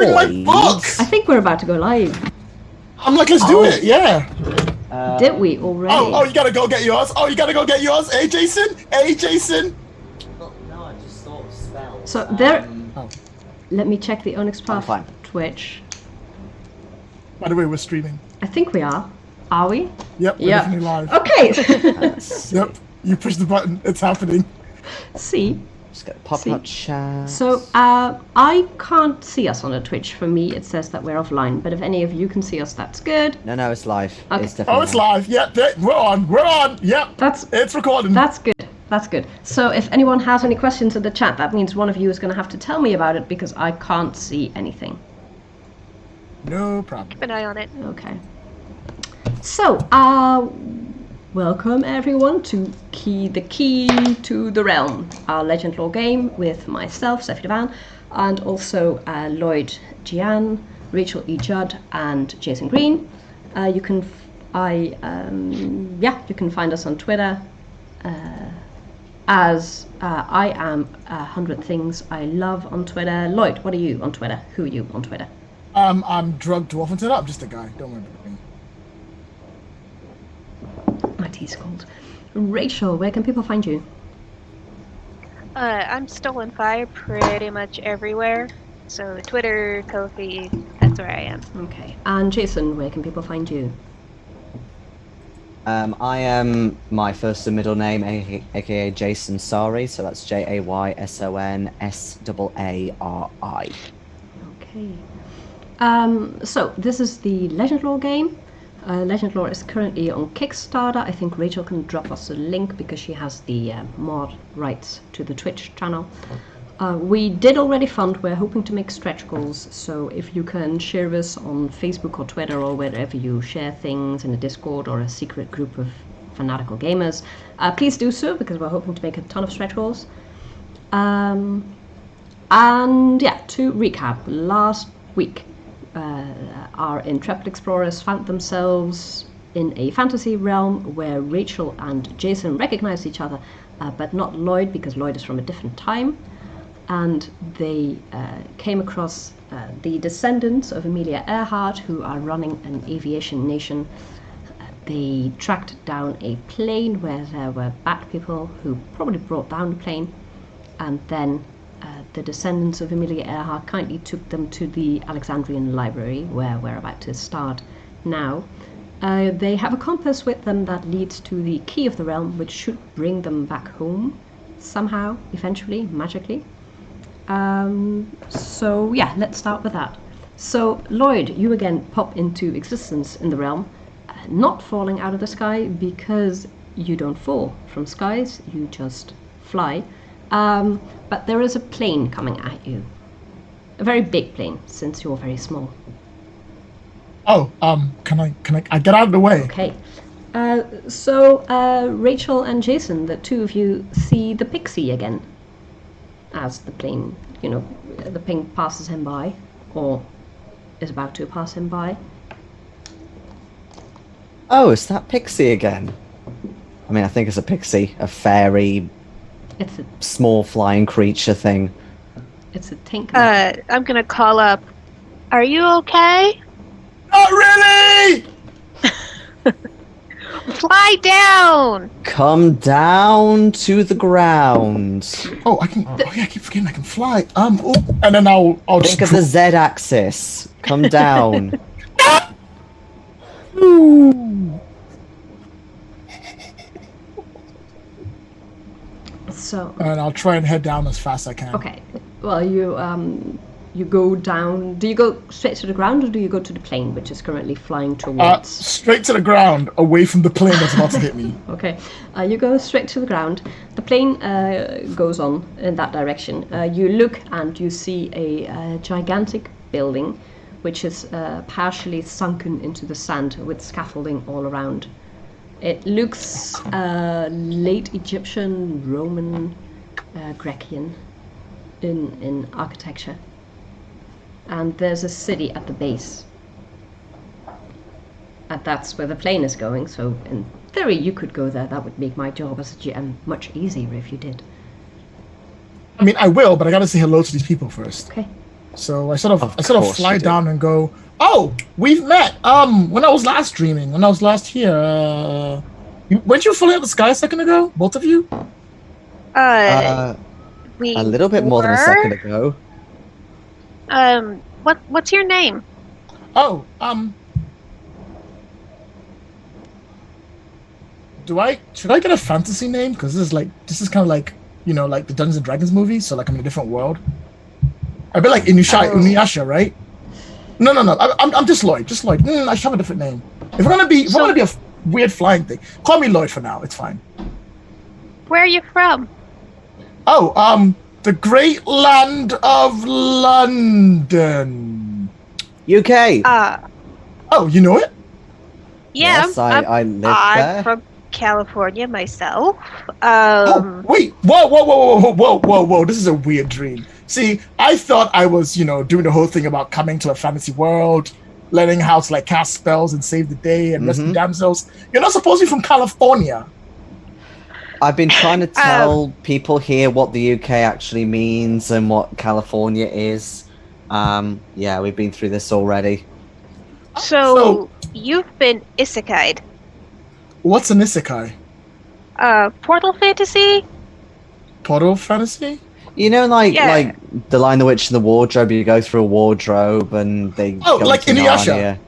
Bring my book! I think we're about to go live. I'm like, let's do it, yeah. Did we already? Oh, you gotta go get yours. Oh, you gotta go get yours. Hey, Jason. Hey, Jason. Well, no, I just thought of spells. So there. Oh. Let me check the Onyx Path fine. Twitch. By the way, we're streaming. I think we are. Are we? Yep, we're definitely live. Okay. Yep, you push the button, it's happening. See. Just get pop-up chat. So I can't see us on the Twitch. For me, it says that we're offline. But if any of you can see us, that's good. No, it's live. Okay. It's definitely It's live. Yep, we're on. We're on. Yep. It's recording. That's good. That's good. So if anyone has any questions in the chat, that means one of you is going to have to tell me about it because I can't see anything. No problem. Keep an eye on it. Okay. So, welcome everyone to the Key to the Realm, our Legendlore game with myself, Steffie Vaan, and also Lloyd Gian, Rachel E. Judd, and Jason Green. You can find us on Twitter as I am 100 Things I Love on Twitter. Lloyd, what are you on Twitter? Who are you on Twitter? I'm Drug Dwarfington. I'm just a guy. Don't worry about me. My tea's cold. Rachel, where can people find you? I'm Stolen Fire pretty much everywhere. So Twitter, Ko-fi, that's where I am. Okay. And Jason, where can people find you? I am my first and middle name, aka Jason Sari, so that's JaysonSaari. Okay. So this is the Legendlore game. Legendlore is currently on Kickstarter. I think Rachel can drop us a link because she has the mod rights to the Twitch channel. We did already fund. We're hoping to make stretch goals, so if you can share us on Facebook or Twitter or wherever you share things in a Discord or a secret group of fanatical gamers, please do so because we're hoping to make a ton of stretch goals. And yeah, to recap, last week our intrepid explorers found themselves in a fantasy realm where Rachel and Jason recognized each other, but not Lloyd because Lloyd is from a different time. And they came across the descendants of Amelia Earhart, who are running an aviation nation. They tracked down a plane where there were bad people who probably brought down the plane, and then the descendants of Amelia Earhart kindly took them to the Alexandrian Library, where we're about to start now. They have a compass with them that leads to the Key of the Realm, which should bring them back home somehow, eventually, magically. So yeah, let's start with that. So Lloyd, you again pop into existence in the realm, not falling out of the sky because you don't fall from skies, you just fly. But there is a plane coming at you. A very big plane, since you're very small. Oh, can I get out of the way? Okay. So Rachel and Jason, the two of you see the pixie again. As the plane, the plane passes him by, or is about to pass him by. Oh, it's that pixie again. I mean, I think it's a pixie, a fairy, it's a small flying creature thing. It's a tinker. I'm gonna call up. Are you okay? Not really! Fly down! Come down to the ground. Oh, I can. Oh yeah, I keep forgetting I can fly. And then I'll Think of the Z-axis. Come down. So. And I'll try and head down as fast as I can. Okay. Well, you go down. Do you go straight to the ground, or do you go to the plane, which is currently flying towards? Straight to the ground, away from the plane that's about to hit me. Okay. You go straight to the ground. The plane goes on in that direction. You look and you see a gigantic building, which is partially sunken into the sand with scaffolding all around. It looks late Egyptian, Roman, Grecian in architecture. And there's a city at the base. And that's where the plane is going, so in theory you could go there. That would make my job as a GM much easier if you did. I mean, I will, but I gotta say hello to these people first. Okay. So I Of sort of course fly you do. down and go, "Oh, we've met. When I was last streaming, when I was last here, weren't you flying up the sky a second ago? Both of you? Uh, Uh, a we little bit more than a were. second ago. What's your name? Oh, should I get a fantasy name? Because this is kind of like like the Dungeons and Dragons movie. So like I'm in a different world. A bit like Oh. Inuyasha, right? No, no, no. I'm just Lloyd. Just Lloyd. I should have a different name. If I'm So gonna be a weird flying thing, call me Lloyd for now. It's fine. where are you from? Oh, the great land of London. UK. Oh, you know it? Yeah, Yes, I lived I'm there. from California myself. Oh, wait. Whoa, whoa, whoa, whoa, whoa, whoa, whoa. This is a weird dream. See, I thought I was, doing the whole thing about coming to a fantasy world, learning how to like cast spells and save the day and rescue damsels. You're not supposed to be from California. I've been trying to tell people here what the UK actually means and what California is. Yeah, we've been through this already. So you've been isekai'd. What's an isekai? Portal fantasy? Portal fantasy? You know, Yeah. like the Lion, the Witch, and the Wardrobe. You go through a wardrobe and they go like into Inuyasha. Narnia.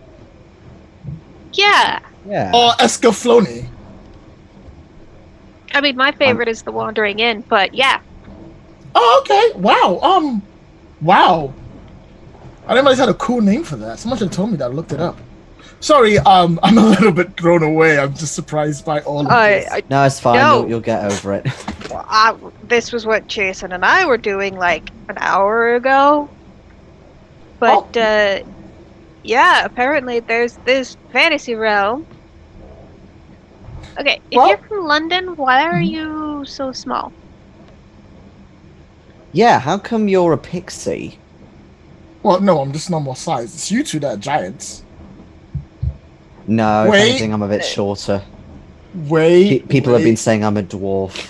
Yeah. Yeah. Or Escaflowne. I mean, my favorite is The Wandering Inn, but yeah. Oh, okay. Wow. Wow. I didn't realize I had a cool name for that. Someone should have told me that. I looked it up. Sorry, I'm a little bit thrown away. I'm just surprised by all of this. No, it's fine. No. You'll get over it. This was what Jason and I were doing like an hour ago. But yeah, apparently there's this fantasy realm. Okay, if you're from London, why are you so small? Yeah, how come you're a pixie? Well, no, I'm just normal size. It's you two that are giants. No, if Wait. anything, I'm a bit shorter. People have been Wait. saying I'm a dwarf,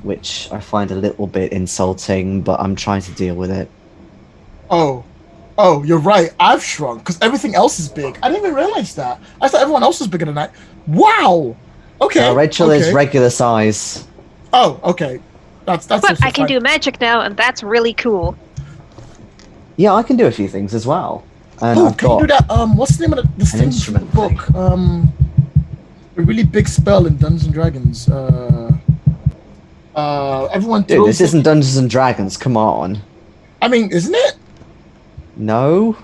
which I find a little bit insulting, but I'm trying to deal with it. Oh, you're right. I've shrunk because everything else is big. I didn't even realize that. I thought everyone else was bigger than I. Wow. Okay. Rachel is okay. regular size. Oh, okay. That's. But also I can fine. do magic now, and that's really cool. Yeah, I can do a few things as well. And Oh, I've can you got do that? What's the name of this an thing instrument book? thing. A really big spell in Dungeons and Dragons. Everyone. Dude, throws this isn't Dungeons and Dragons. Come on. I mean, isn't it? No.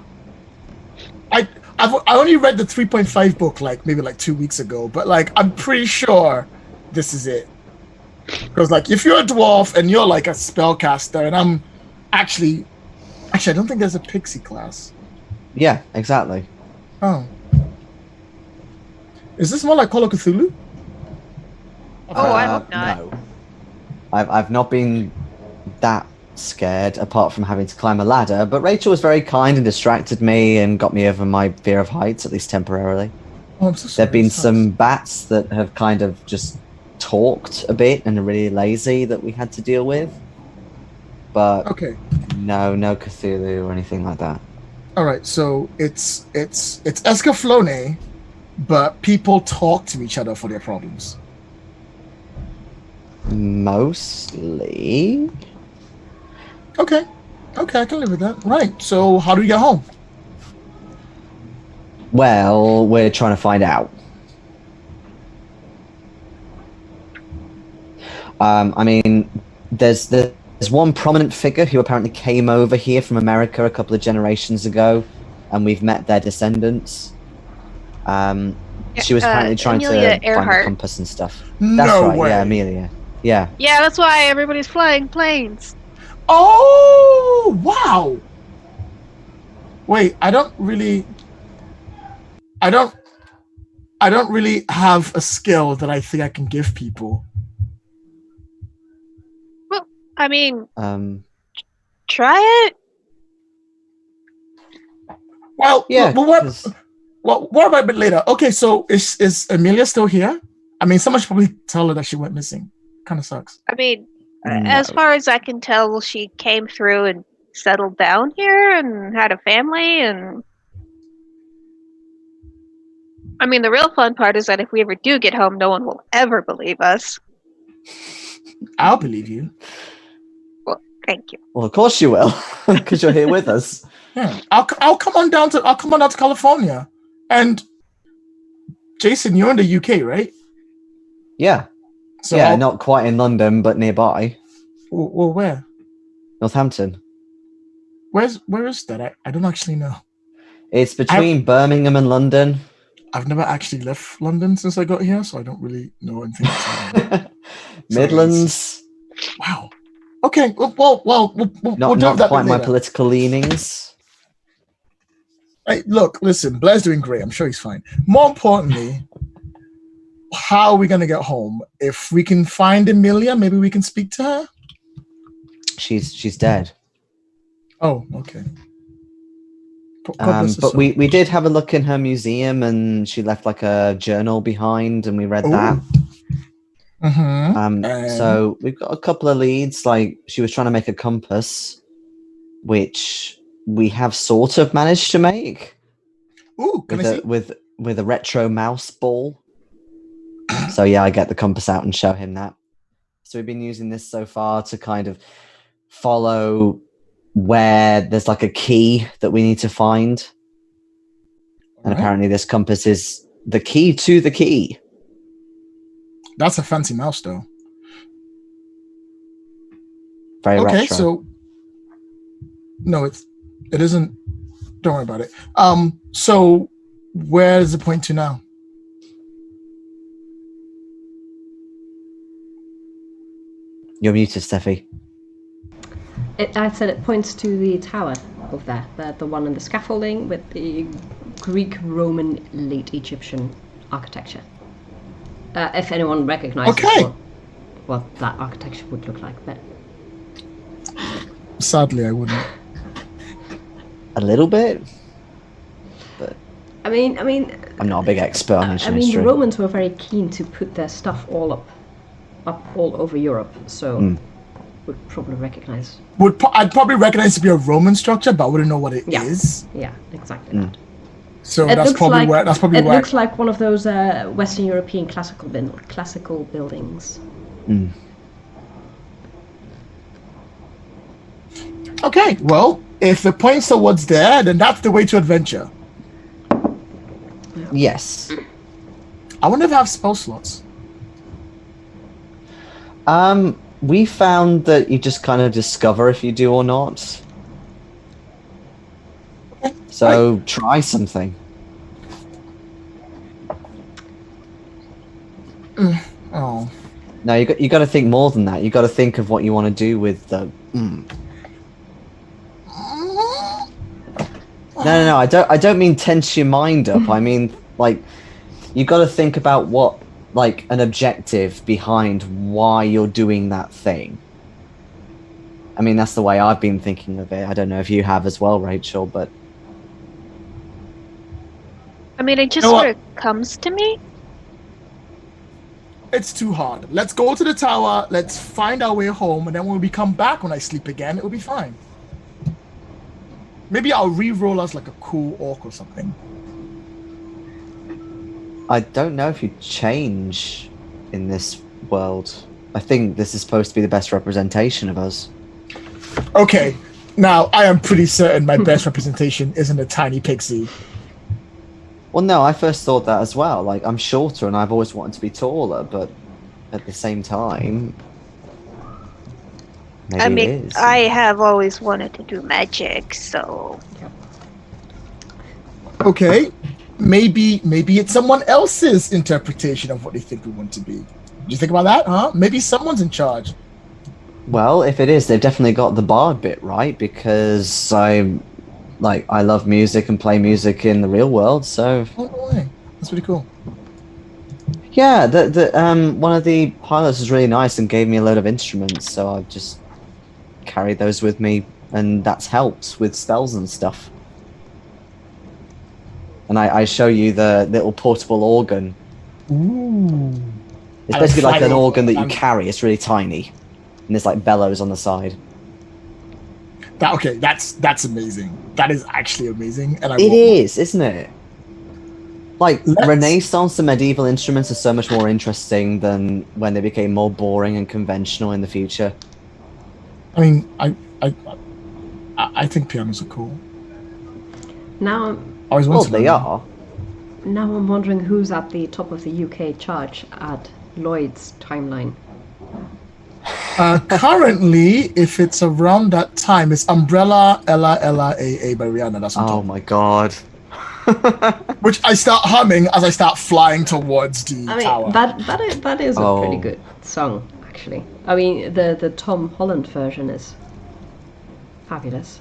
I only read the 3.5 book maybe 2 weeks ago, but I'm pretty sure this is it. Because if you're a dwarf and you're like a spellcaster, and I'm actually I don't think there's a pixie class. Yeah, exactly. Oh, is this more like Call of Cthulhu? Oh, I hope not. No. I've not been that scared, apart from having to climb a ladder, but Rachel was very kind and distracted me and got me over my fear of heights, at least temporarily. Oh, I'm so sorry. There have been some bats that have kind of just talked a bit and are really lazy that we had to deal with. But Okay. no Cthulhu or anything like that. All right. So it's Escaflowne, but people talk to each other for their problems. Mostly. Okay, I can live with that. Right. So how do we get home? Well, we're trying to find out. I mean, there's one prominent figure who apparently came over here from America a couple of generations ago, and we've met their descendants. She was apparently trying Amelia to find Earhart. a compass and stuff. No That's right, way. yeah, Amelia. Yeah. Yeah, that's why everybody's flying planes. Oh, wow. Wait, I don't really have a skill that I think I can give people. Well, I mean, Um, try it. Well, yeah. what about a bit later? Okay, so is Amelia still here? I mean, someone should probably tell her that she went missing. Kind of sucks. I mean, No. as far as I can tell, she came through and settled down here and had a family. And I mean, the real fun part is that if we ever do get home, no one will ever believe us. I'll believe you. Well, thank you. Well, of course you will, because you're here with us. Yeah, I'll come on down to California. And Jason, you're in the UK, right? Yeah. So yeah, not quite in London, but nearby. Well, where? Northampton. Where is that? I don't actually know. It's between Birmingham and London. I've never actually left London since I got here, so I don't really know anything. Midlands. Wow. Okay. Well, we'll Not do that quite my later. political leanings. Hey, look, listen. Blair's doing great. I'm sure he's fine. More importantly, how are we going to get home? If we can find Emilia, maybe we can speak to her. She's dead. Oh, okay. God bless her But soul. we did have a look in her museum, and she left like a journal behind, and we read that. Mm-hmm. So we've got a couple of leads. Like, she was trying to make a compass, which we have sort of managed to make. Ooh, can I see? With a retro mouse ball. So yeah, I get the compass out and show him that. So we've been using this so far to kind of follow where there's like a key that we need to find. And apparently this compass is the key to the key. That's a fancy mouse, though. Very retro. Okay, so no, it isn't. Don't worry about it. So where is the point to now? You're muted, Steffi. I said it points to the tower over there, the one in the scaffolding with the Greek, Roman, late Egyptian architecture. If anyone recognizes what that architecture would look like, but sadly, I wouldn't. A little bit, but I mean, I'm not a big expert on ancient the history. Romans were very keen to put their stuff all up all over Europe, so would probably recognize. I'd probably recognize it to be a Roman structure, but I wouldn't know what it is. Yeah, exactly that. So that's probably where. It looks like one of those Western European classical buildings. Okay, well, if it points towards there, then that's the way to adventure. Yes. I wonder if I have spell slots. We found that you just kind of discover if you do or not. So try something. Oh. No, you got to think more than that. You got to think of what you want to do with the. No. I don't mean tense your mind up. I mean, like, you got to think about what, like, an objective behind why you're doing that thing. I mean, that's the way I've been thinking of it. I don't know if you have as well, Rachel, but. I mean, it just sort of comes to me. It's too hard. Let's go to the tower. Let's find our way home, and then when we come back, when I sleep again, it'll be fine. Maybe I'll re-roll us like a cool orc or something. I don't know if you change in this world. I think this is supposed to be the best representation of us. Okay, now I am pretty certain my best representation isn't a tiny pixie. Well, no, I first thought that as well. Like, I'm shorter and I've always wanted to be taller, but at the same time, maybe it is. I have always wanted to do magic, so. Okay, maybe it's someone else's interpretation of what they think we want to be. Do you think about that, huh? Maybe someone's in charge. Well, if it is, they've definitely got the bard bit right, because I love music and play music in the real world, so. Oh, no way. That's pretty cool. Yeah, one of the pilots was really nice and gave me a load of instruments, so I've just carried those with me, and that's helped with spells and stuff. And I show you the little portable organ. Ooh. It's basically like an organ that you carry. It's really tiny, and there's like bellows on the side. That's amazing. That is actually amazing, and It is, isn't it? Like, Let's- Renaissance and medieval instruments are so much more interesting than when they became more boring and conventional in the future. I mean, I think pianos are cool. Now, I always Well, wanted to they learn them. are. now I'm wondering who's at the top of the UK chart at Lloyd's timeline. Currently, if it's around that time, it's Umbrella Ella Ella A by Rihanna. That's on Oh top. my god. Which I start humming as I start flying towards the I mean, tower. that is a pretty Oh. good song, actually. I mean, the Tom Holland version is fabulous.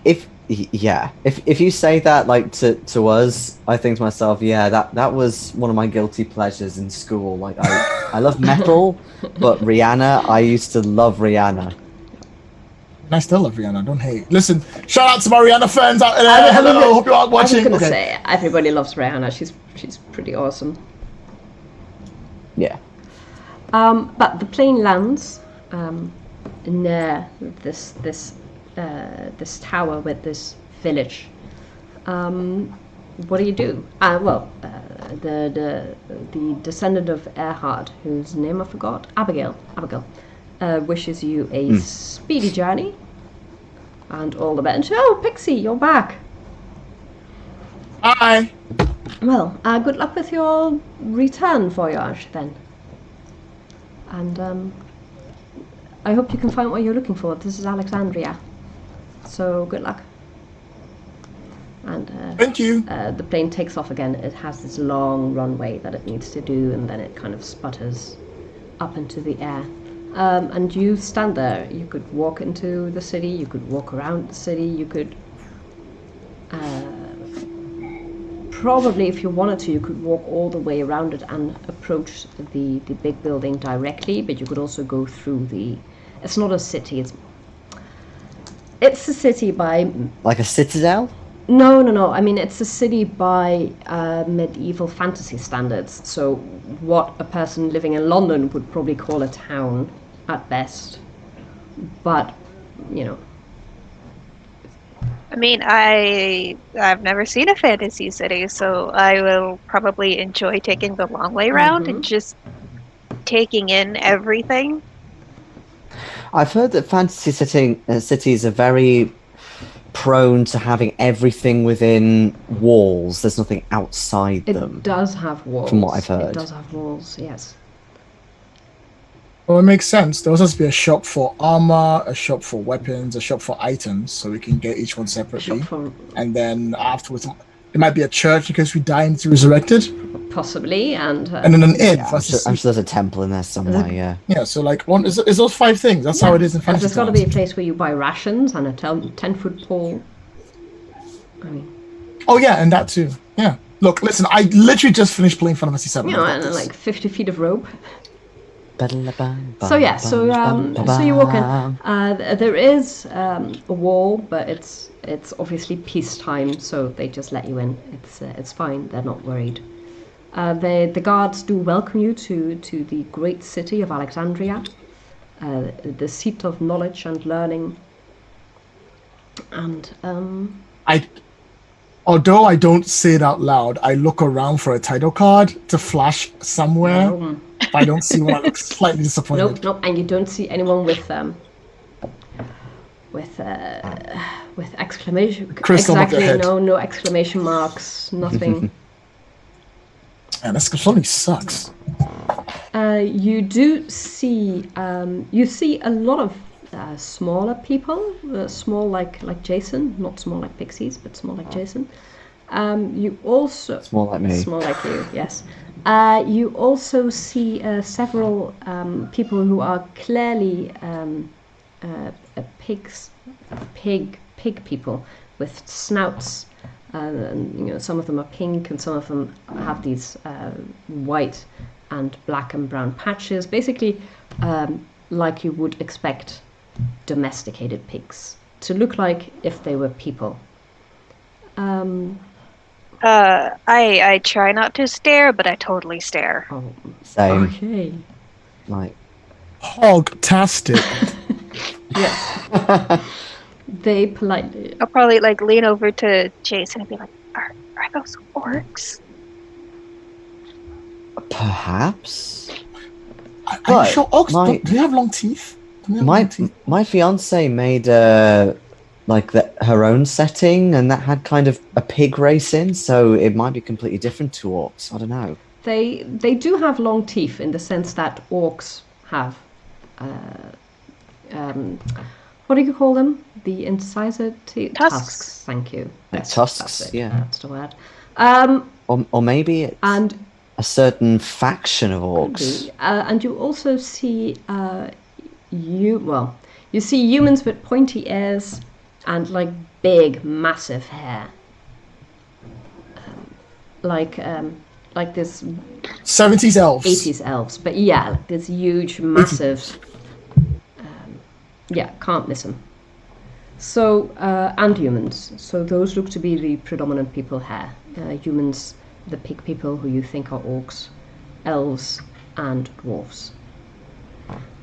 If you say that like to us, I think to myself, yeah, that was one of my guilty pleasures in school. Like I love metal, but Rihanna, I used to love Rihanna. And I still love Rihanna. Don't hate. Listen, shout out to my Rihanna fans out there. I Hello, was- hope you are I was watching. gonna Okay. say everybody loves Rihanna. She's pretty awesome. Yeah. But the plane lands near this tower with this village. What do you do? The descendant of Erhard, whose name I forgot, Abigail, wishes you a speedy journey and all the best. Oh, Pixie, you're back. Hi. Well, good luck with your return voyage then. And I hope you can find what you're looking for. This is Alexandria. So good luck. And Thank you. the plane takes off again. It has this long runway that it needs to do, and then it kind of sputters up into the air. And you stand there. You could walk into the city, you could walk around the city, you could probably, if you wanted to, you could walk all the way around it and approach the big building directly, but you could also go through it's not a city, it's a city by... Like a citadel? No. I mean, it's a city by medieval fantasy standards. So what a person living in London would probably call a town at best. But, you know. I mean, I've never seen a fantasy city, so I will probably enjoy taking the long way round and just taking in everything. I've heard that fantasy cities are very prone to having everything within walls. There's nothing outside them. It does have walls. From what I've heard. It does have walls, yes. Well, it makes sense. There also has to be a shop for armor, a shop for weapons, a shop for items, so we can get each one separately. And then afterwards, there might be a church in case we die and it's resurrected. Possibly, and then an inn. Yeah, I'm sure there's a temple in there somewhere, yeah. Yeah, so like, it's those 5 things. That's how it is in fantasy. There's got to be a place where you buy rations and a 10-foot pole. I mean... Oh, yeah, and that too. Yeah. Look, listen, I literally just finished playing Final Fantasy VII. You know, and like 50 feet of rope. So you walk in. There is a wall, but it's obviously peacetime, so they just let you in. It's fine. They're not worried. The guards do welcome you to the great city of Alexandria, the seat of knowledge and learning. And although I don't say it out loud, I look around for a title card to flash somewhere. If I don't see one, I look slightly disappointed. Nope, and you don't see anyone with exclamation. Crystal with their head. No exclamation marks, nothing. And this completely sucks. You do see a lot of smaller people, small like Jason, not small like pixies, but small like Jason. You also small like me, small like you, yes. You also see several people who are clearly pig people with snouts. And some of them are pink, and some of them have these white and black and brown patches. Basically, like you would expect domesticated pigs to look like if they were people. I try not to stare, but I totally stare. Oh, same. okay. Like hog-tastic. Yes. They politely. I'll probably like lean over to Jason and be like, "Are those orcs?" Perhaps. Are you But sure orcs my- do they have long teeth? Do they have long teeth? My fiance made like her own setting, and that had kind of a pig race in, so it might be completely different to orcs. I don't know. They do have long teeth in the sense that orcs have. What do you call them? The incisor teeth? Tusks. Thank you. Tusks, That's it. yeah. That's the word. Or maybe it's And a certain faction of orcs. and you also see you see humans with pointy ears and like big, massive hair, like this 70s elves. 80s elves, but yeah, like this huge, massive. Yeah, can't miss them. So and humans. So those look to be the predominant people here. Humans, the pig people who you think are orcs, elves, and dwarves.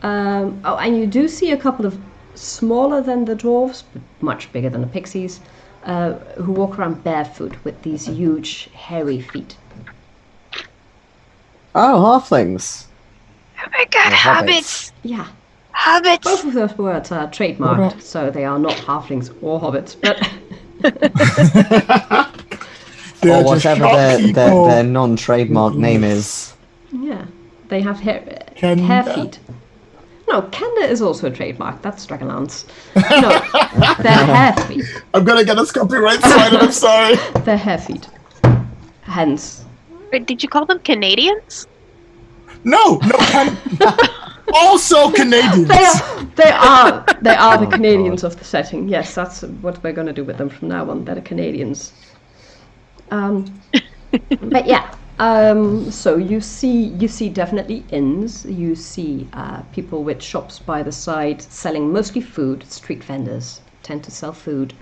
And you do see a couple of smaller than the dwarves, but much bigger than the pixies, who walk around barefoot with these huge, hairy feet. Oh, halflings. Oh my god, Or hobbits! Yeah, Hobbits! both of those words are trademarked, so they are not halflings or hobbits, but They're Or just whatever short people. their non-trademark name is. yeah, they have hair Kenda. feet. No, Kenda is also a trademark. That's Dragonlance. No, they're hair feet. I'm gonna get us copyright cited, I'm sorry. They're hair feet. Hence, Wait, did you call them Canadians? No, also Canadians. they are the Oh, Canadians of the setting. Yes, that's what we're gonna do with them from now on. They're the Canadians. But yeah. So you see definitely inns. You see people with shops by the side selling mostly food. Street vendors tend to sell food.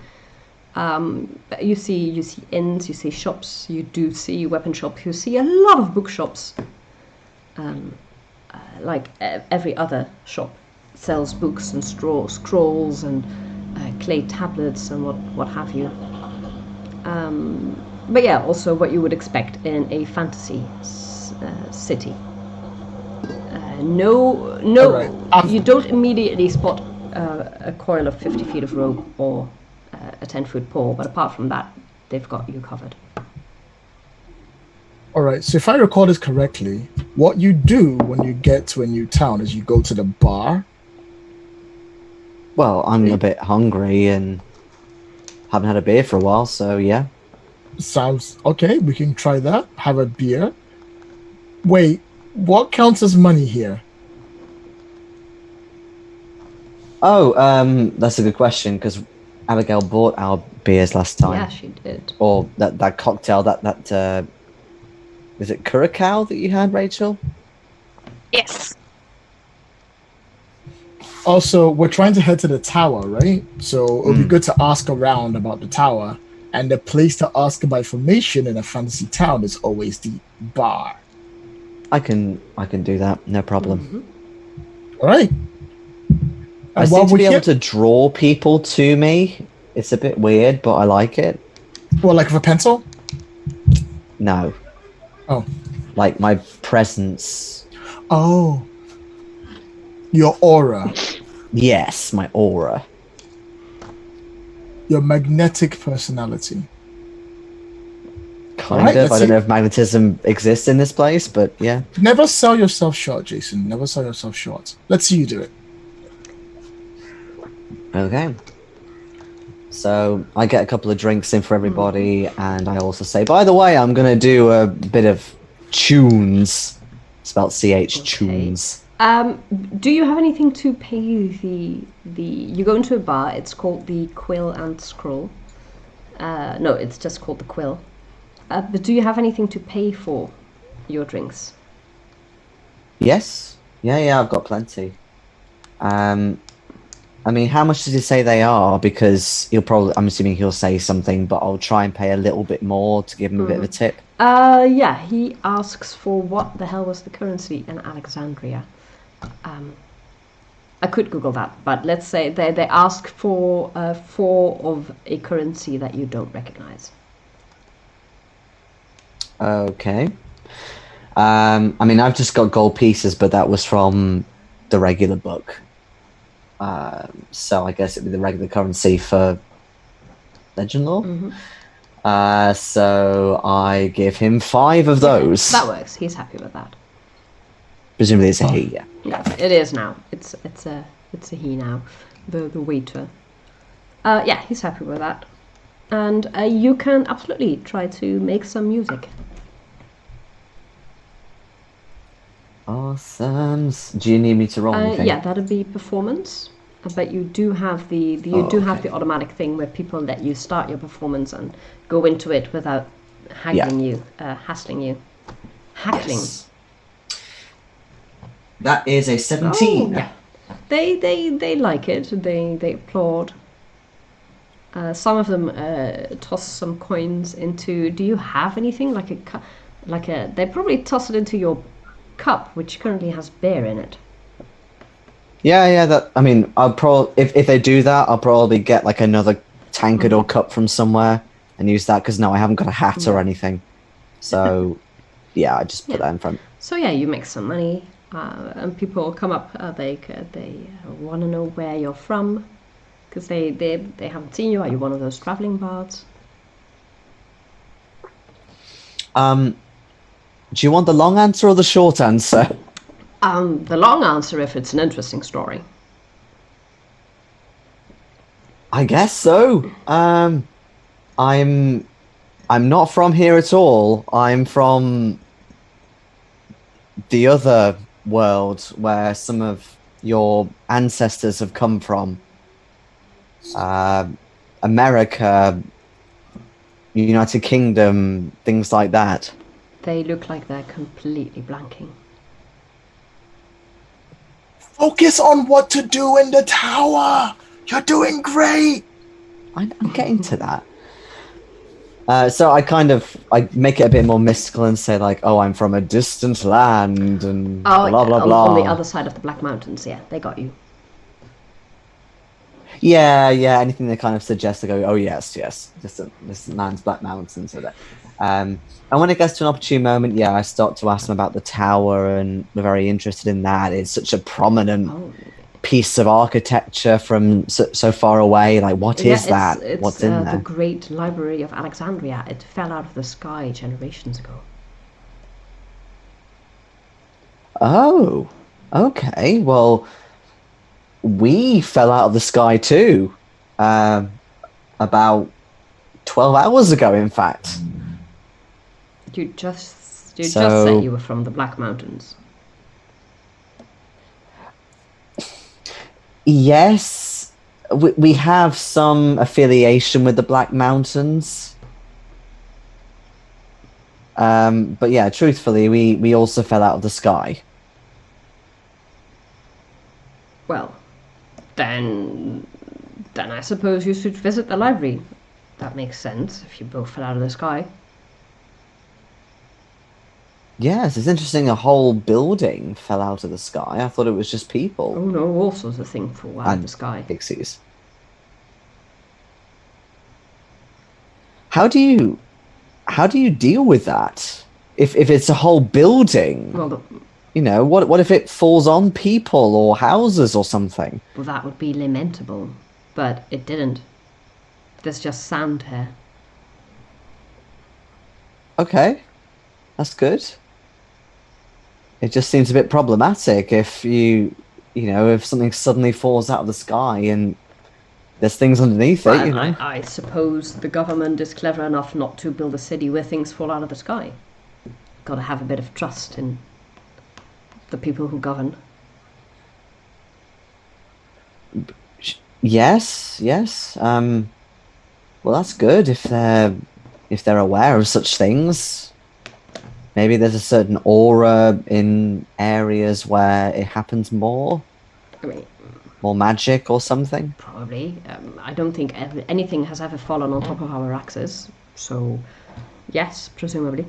You see inns. You see shops. You do see weapon shops. You see a lot of bookshops. Like every other shop sells books and scrolls and clay tablets and what have you. But yeah, also what you would expect in a fantasy city. No, Alright, you don't immediately spot a coil of 50 feet of rope or a 10-foot pole, but apart from that, they've got you covered. Alright, so if I recall this correctly, what you do when you get to a new town is you go to the bar. Well, I'm a bit hungry and haven't had a beer for a while, so yeah. Sounds okay, we can try that. Have a beer. Wait, what counts as money here? Oh, that's a good question, because Abigail bought our beers last time. Yeah, she did. Or that cocktail, that is it Curacao that you had, Rachel? Yes. Also, we're trying to head to the tower, right? So it'll be good to ask around about the tower. And the place to ask about information in a fantasy town is always the bar. I can do that, no problem. Mm-hmm. All right. I seem to be able to draw people to me. It's a bit weird, but I like it. Well, like with a pencil? No. Oh. Like my presence. Oh. Your aura. Yes, my aura. Your magnetic personality. Kind Alright, of. let's I don't see. know if magnetism exists in this place, but yeah. Never sell yourself short, Jason. Never sell yourself short. Let's see you do it. Okay. So I get a couple of drinks in for everybody, and I also say, by the way, I'm going to do a bit of tunes. Spelled CH, tunes. Do you have anything to pay the you go into a bar, it's called the Quill and Scroll. No, it's just called the Quill. But do you have anything to pay for your drinks? Yes. Yeah, I've got plenty. I mean, how much does he say they are? Because I'm assuming he'll say something, but I'll try and pay a little bit more to give him a bit of a tip. Yeah, he asks for what the hell was the currency in Alexandria. I could Google that, but let's say they ask for 4 of a currency that you don't recognize. Okay. I mean, I've just got gold pieces, but that was from the regular book. So I guess it'd be the regular currency for Legendlore. So I give him 5 of those. That works. He's happy with that. Presumably it's a he, yeah. Yeah, it is now. It's a he now. The waiter. Yeah, he's happy with that. And you can absolutely try to make some music. Awesome. Do you need me to roll anything? Yeah, that'd be performance. But you do have the have the automatic thing where people let you start your performance and go into it without haggling you, hassling you, hackling. Yes. That is a 17. Oh, yeah. They like it. They applaud. Some of them toss some coins into. Do you have anything like a? They probably toss it into your cup, which currently has beer in it. Yeah. That, I mean, I'll probably if they do that, I'll probably get like another tankard or cup from somewhere and use that because no, I haven't got a hat or anything. So, yeah, I just put that in front. So yeah, you make some money, and people come up. They want to know where you're from because they haven't seen you. Are you one of those traveling bards? Do you want the long answer or the short answer? The long answer if it's an interesting story. I guess so. I'm not from here at all. I'm from the other world where some of your ancestors have come from. America, United Kingdom, things like that. They look like they're completely blanking. Focus on what to do in the tower. You're doing great. I'm getting to that. So I make it a bit more mystical and say like, oh, I'm from a distant land and blah blah blah. On the other side of the Black Mountains, yeah, they got you. Yeah. Anything that kind of suggests to go, oh yes, this man's Black Mountains. So that. And when it gets to an opportune moment, I start to ask them about the tower, and we're very interested in that. It's such a prominent piece of architecture from so far away. Like, what is that? What's in there? The Great Library of Alexandria. It fell out of the sky generations ago. Oh, okay. Well, we fell out of the sky too, about 12 hours ago, in fact. You just said you were from the Black Mountains. Yes, we have some affiliation with the Black Mountains. But yeah, truthfully, we also fell out of the sky. Well, then I suppose you should visit the library. That makes sense if you both fell out of the sky. Yes, it's interesting a whole building fell out of the sky. I thought it was just people. Oh no, all sorts of things fall out of the sky. Pixies. How do you deal with that? If it's a whole building? Well, what if it falls on people or houses or something? Well, that would be lamentable, but it didn't. There's just sand here. Okay, that's good. It just seems a bit problematic if if something suddenly falls out of the sky and there's things underneath it. I suppose the government is clever enough not to build a city where things fall out of the sky. Got to have a bit of trust in the people who govern. Yes. Well, that's good if they're aware of such things. Maybe there's a certain aura in areas where it happens more. I mean, more magic or something. Probably. I don't think anything has ever fallen on top of our axes. So, yes, presumably.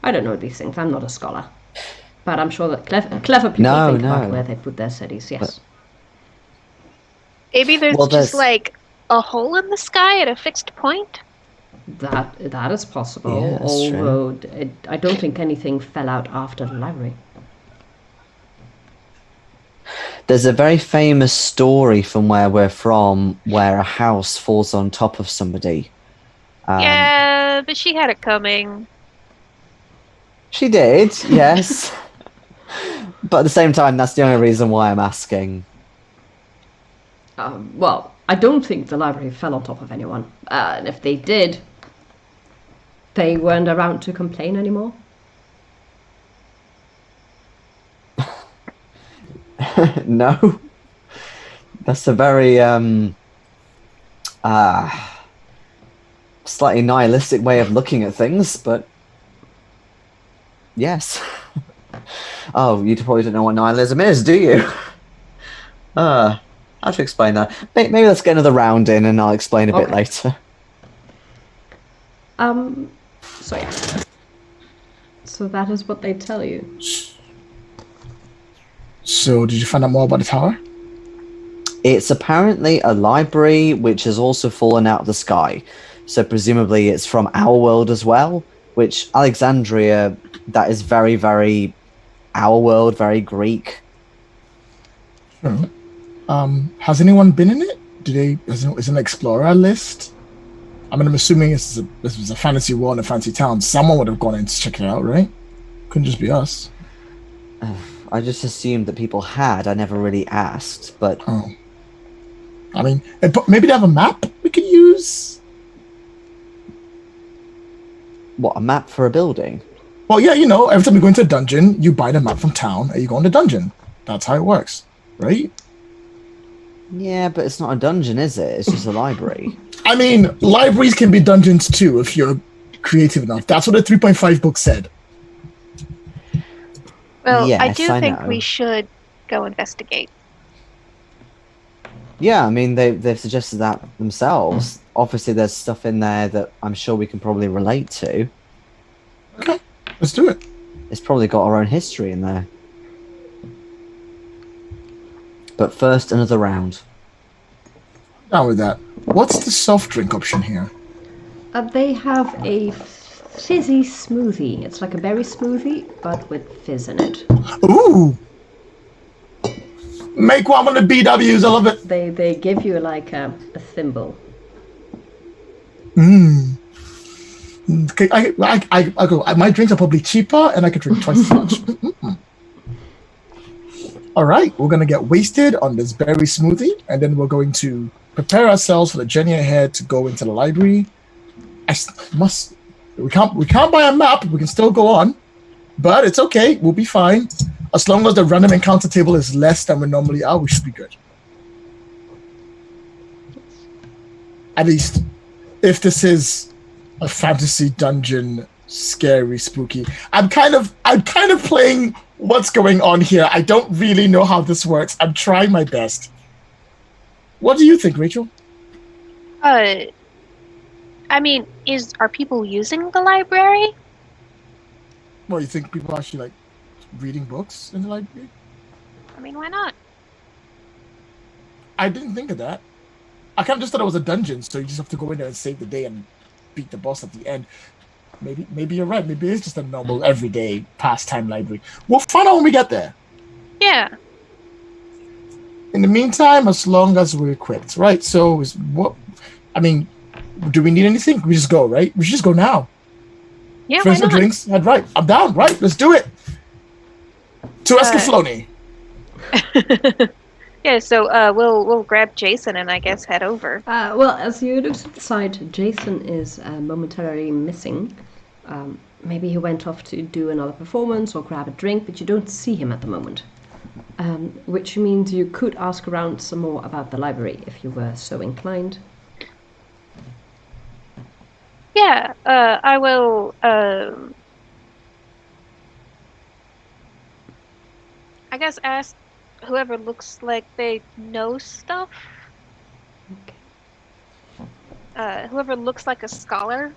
I don't know these things. I'm not a scholar. But I'm sure that clever people No, think about no. where they put their cities, yes. Maybe there's Well, just there's- like a hole in the sky at a fixed point. That is possible, Yeah, that's true. although I don't think anything fell out after the library. There's a very famous story from where we're from where a house falls on top of somebody. Yeah, but she had it coming. She did, yes. But at the same time, that's the only reason why I'm asking. Well, I don't think the library fell on top of anyone. And if they did, they weren't around to complain anymore. No. That's a very slightly nihilistic way of looking at things, but yes. Oh, you probably don't know what nihilism is, do you? How to explain that? Maybe let's get another round in and I'll explain a bit Okay. later. So yeah. So that is what they tell you. So, did you find out more about the tower? It's apparently a library which has also fallen out of the sky. So presumably it's from our world as well, which Alexandria, that is very, very our world, very Greek. Sure. Has anyone been in it? Is an explorer list? I mean, I'm assuming this was a fantasy world and a fancy town. Someone would have gone in to check it out, right? Couldn't just be us. I just assumed that people had. I never really asked, but Oh. I mean, maybe they have a map we could use. what, a map for a building? Well, yeah, you know, every time you go into a dungeon, you buy the map from town and you go in the dungeon. That's how it works, right? Yeah, but it's not a dungeon, is it? It's just a library. I mean, libraries can be dungeons too if you're creative enough. That's what the 3.5 book said. Well, I Yes, do I think know. we should go investigate. Yeah, I mean, they've suggested that themselves. Obviously, there's stuff in there that I'm sure we can probably relate to. Okay, let's do it. It's probably got our own history in there. But first, another round. Down with that. What's the soft drink option here? They have a fizzy smoothie. It's like a berry smoothie, but with fizz in it. Ooh! Make one with the BWs, I love it. They give you like a thimble. Mmm. Okay, I go. My drinks are probably cheaper, and I could drink twice as much. Mm-mm. All right, we're gonna get wasted on this berry smoothie, and then we're going to prepare ourselves for the journey ahead to go into the library. We can't buy a map. We can still go on, but it's okay. We'll be fine as long as the random encounter table is less than we normally are. We should be good. At least, if this is a fantasy dungeon, scary, spooky. I'm kind of playing what's going on here. I don't really know how this works. I'm trying my best. What do you think, Rachel? I mean, are people using the library? Well, you think people are actually like reading books in the library? I mean, why not? I didn't think of that. I kind of just thought it was a dungeon, so you just have to go in there and save the day and beat the boss at the end. Maybe you're right. Maybe it's just a normal, everyday pastime library. We'll find out when we get there. Yeah. In the meantime, as long as we're equipped, right? So, do we need anything? We just go, right? We should just go now. Yeah, Finish why the not? drinks. Head right. I'm down. Right. Let's do it. To Escaflowne. Yeah, so we'll grab Jason and I guess head over. Well, as you look to the side, Jason is momentarily missing. Maybe he went off to do another performance or grab a drink, but you don't see him at the moment. Which means you could ask around some more about the library if you were so inclined. Yeah, I will. I guess ask whoever looks like they know stuff. Okay. Whoever looks like a scholar.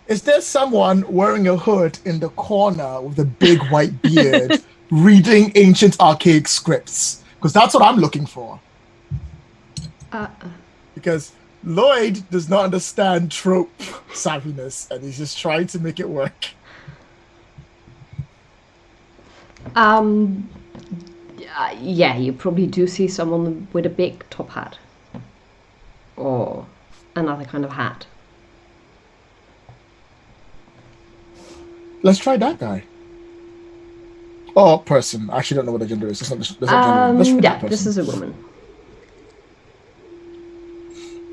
Is there someone wearing a hood in the corner with a big white beard reading ancient archaic scripts? Because that's what I'm looking for. Because Lloyd does not understand trope savviness, and he's just trying to make it work. Yeah, you probably do see someone with a big top hat. Or another kind of hat. Let's try that guy. Or person. I actually don't know what the gender is. That's not gender. Let's try that person. This is a woman.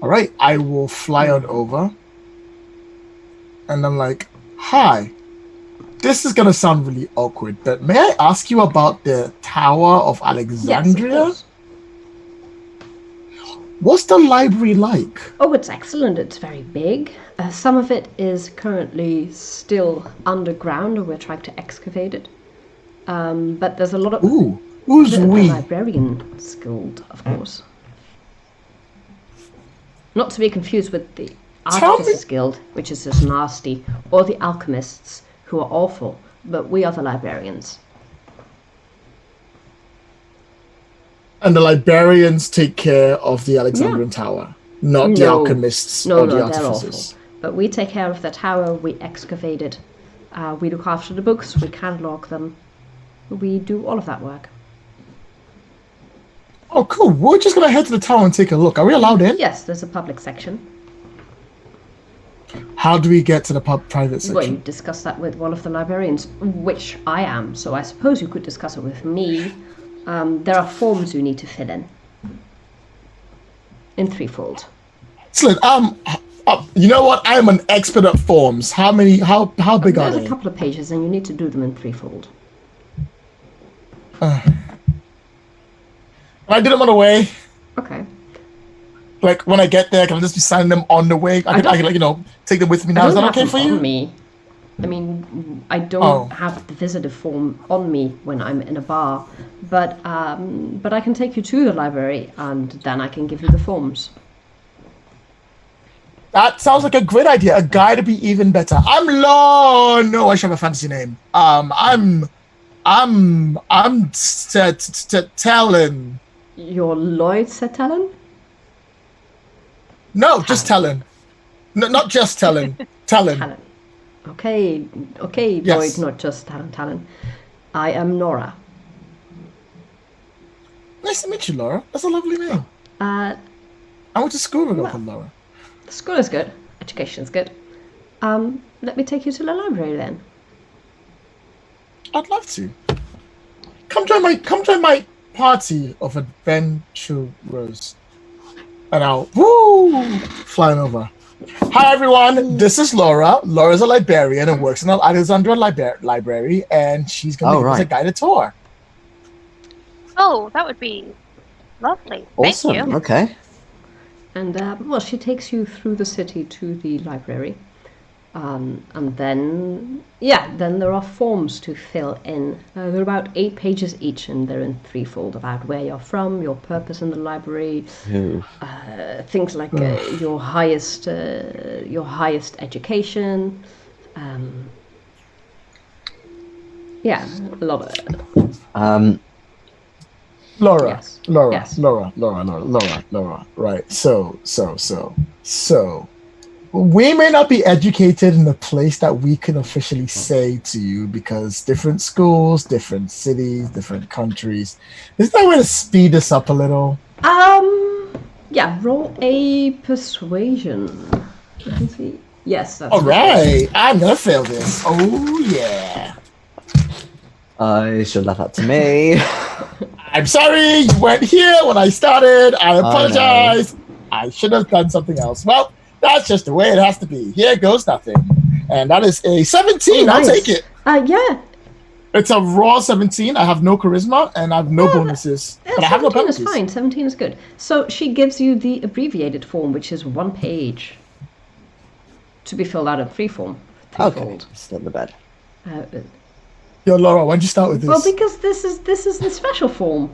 All right, I will fly on over. And I'm like, hi. This is going to sound really awkward, but may I ask you about the Tower of Alexandria? Yes, of course. What's the library like? Oh, it's excellent. It's very big. Some of it is currently still underground, or we're trying to excavate it. But there's a lot of... Who's the we? Librarians Guild, of course. Not to be confused with the Artificers Guild, which is just nasty, or the Alchemists, who are awful, but we are the Librarians. And the Librarians take care of the Alexandrian Tower, not the Alchemists or the Artificers. But we take care of the tower, we excavate it, we look after the books, we catalog them, we do all of that work. Oh, cool. We're just going to head to the tower and take a look. Are we allowed in? Yes, there's a public section. How do we get to the private section? Well, you discuss that with one of the librarians, which I am, so I suppose you could discuss it with me. There are forms you need to fill in threefold. Excellent. You know what? I am an expert at forms. How big are they? There's a couple of pages, and you need to do them in threefold. Can I do them on the way? Okay. Like when I get there, can I just be signing them on the way? I can take them with me now. Is that okay for you? On me. I mean, I don't have the visitor form on me when I'm in a bar, but I can take you to the library, and then I can give you the forms. That sounds like a great idea. A guy to be even better. I'm Law. No, I should have a fancy name. I'm Talon. You're Lloyd Setalon? No, just Talon. No, not just Talon. Talon. Talon. Okay, Yes. Lloyd, not just Talon. I am Nora. Nice to meet you, Laura. That's a lovely name. Uh, I went to school with Laura. the school is good. Education's good. Let me take you to the library then. I'd love to. Come join my party of adventurers. And I'll flying over. Hi everyone, this is Laura. Laura's a librarian and works in the Alexandria Library, and she's going to give us a guided tour. Oh, that would be lovely. Awesome. Thank you. Okay. And she takes you through the city to the library, and then there are forms to fill in. They're about 8 pages each, and they're in threefold about where you're from, your purpose in the library, things like your highest education. A lot of it. Laura, Yes. Laura, Yes. Laura. Right. So. We may not be educated in the place that we can officially say to you because different schools, different cities, different countries. Is there a way to speed this up a little? Roll a persuasion. Let me see. Yes, that's All right. I'm going to fail this. Oh, yeah. I should laugh up to me. I'm sorry you weren't here when I started. I apologize. I should have done something else. Well, that's just the way it has to be. Here goes nothing. And that is a 17. Nice. I'll take it. Yeah. It's a raw 17. I have no charisma and I have no bonuses. But I have no 17 is penalties. fine. 17 is good. So she gives you the abbreviated form, which is 1 page, to be filled out in Okay. threefold. Still in the bed. Yo, Laura, why don't you start with this? Well, because this is the special form.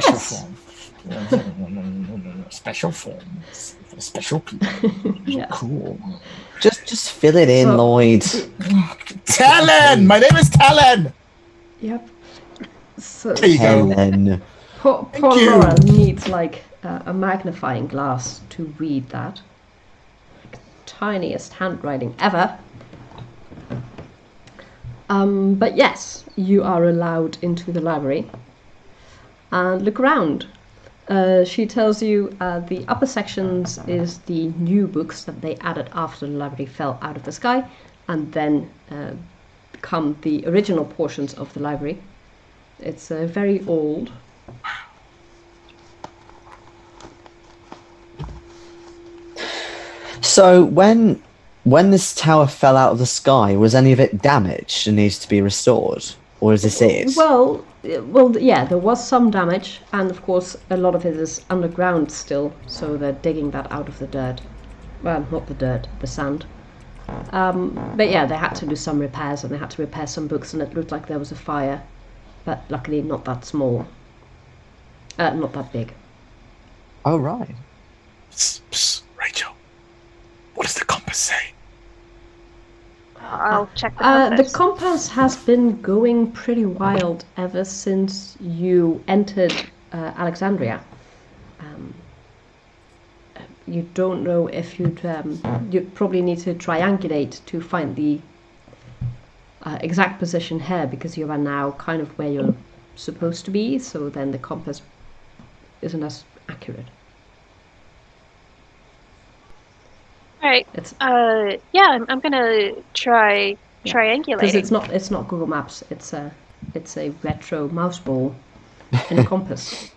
special Yes. form. No. Special forms for special people. Yeah. Cool. Just fill it in, Well, Lloyd. Talon! My name is Talon! Yep. So There you go. Helen. poor Thank you. Laura needs like a magnifying glass to read that. Tiniest handwriting ever. But yes, you are allowed into the library and look around. She tells you the upper sections is the new books that they added after the library fell out of the sky, and then come the original portions of the library. It's very old. So when this tower fell out of the sky, was any of it damaged and needs to be restored, or is this it? Well, yeah, there was some damage, and of course a lot of it is underground still, so they're digging that out of the dirt. Well, not the dirt, the sand. But yeah, they had to do some repairs, and they had to repair some books, and it looked like there was a fire, but luckily not that small. Not that big. Oh right. Psst, Rachel. What does the compass say? I'll check the compass. The compass has been going pretty wild ever since you entered Alexandria. You don't know if you'd probably need to triangulate to find the exact position here, because you are now kind of where you're supposed to be, so then the compass isn't as accurate. Alright. It's Yeah, I'm gonna try triangulating. because it's not Google Maps. It's a retro mouse ball and a compass.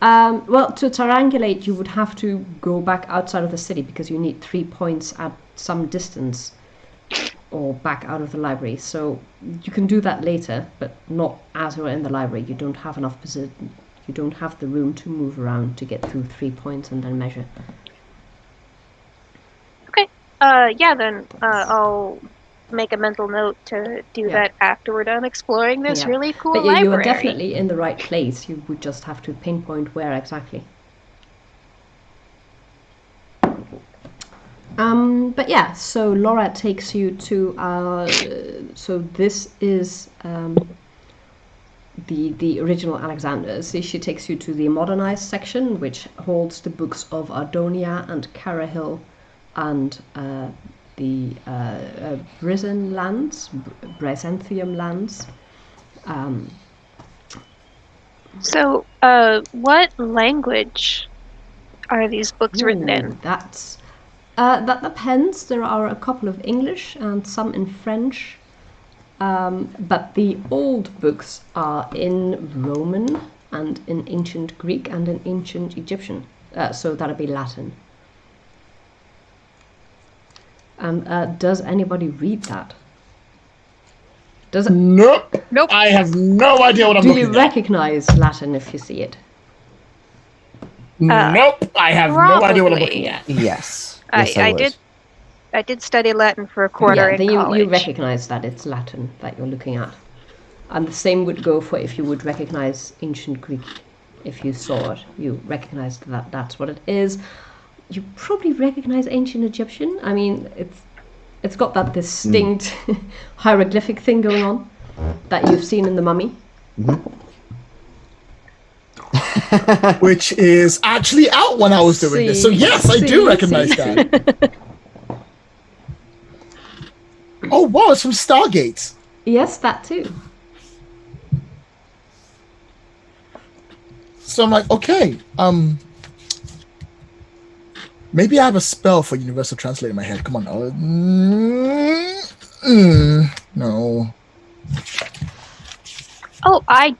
Well, to triangulate, you would have to go back outside of the city, because you need 3 points at some distance, or back out of the library. So you can do that later, but not as you're in the library. You don't have enough position. You don't have the room to move around to get through 3 points and then measure. Okay. Yeah, then I'll make a mental note to do that after we're done exploring this Yeah. really cool But yeah, library. you are definitely in the right place. You would just have to pinpoint where exactly. But yeah, so Laura takes you to so this is the original Alexander. So she takes you to the modernized section, which holds the books of Ardonia and Carahil and the Bryzanthium lands. So, what language are these books written in? That depends. There are a couple of English and some in French, but the old books are in Roman and in ancient Greek and in ancient Egyptian. So that'd be Latin. And does anybody read that? Does it? Nope. Nope. I have no idea what I'm Do looking you at. recognize Latin if you see it? Nope. I have no idea what I'm looking Probably. at. Yes. Yes, I would. did study Latin for a quarter in then college. you recognize that it's Latin that you're looking at. And the same would go for if you would recognize ancient Greek. If you saw it, you recognize that that's what it is. You probably recognize ancient Egyptian. I mean, it's got that distinct hieroglyphic thing going on that you've seen in the Mummy. Which is actually out when I was doing this. So yes, I do recognize that. Oh wow, it's from Stargate. Yes, that too. So I'm like, okay, maybe I have a spell for Universal Translate in my head. Come on now. No. Oh, I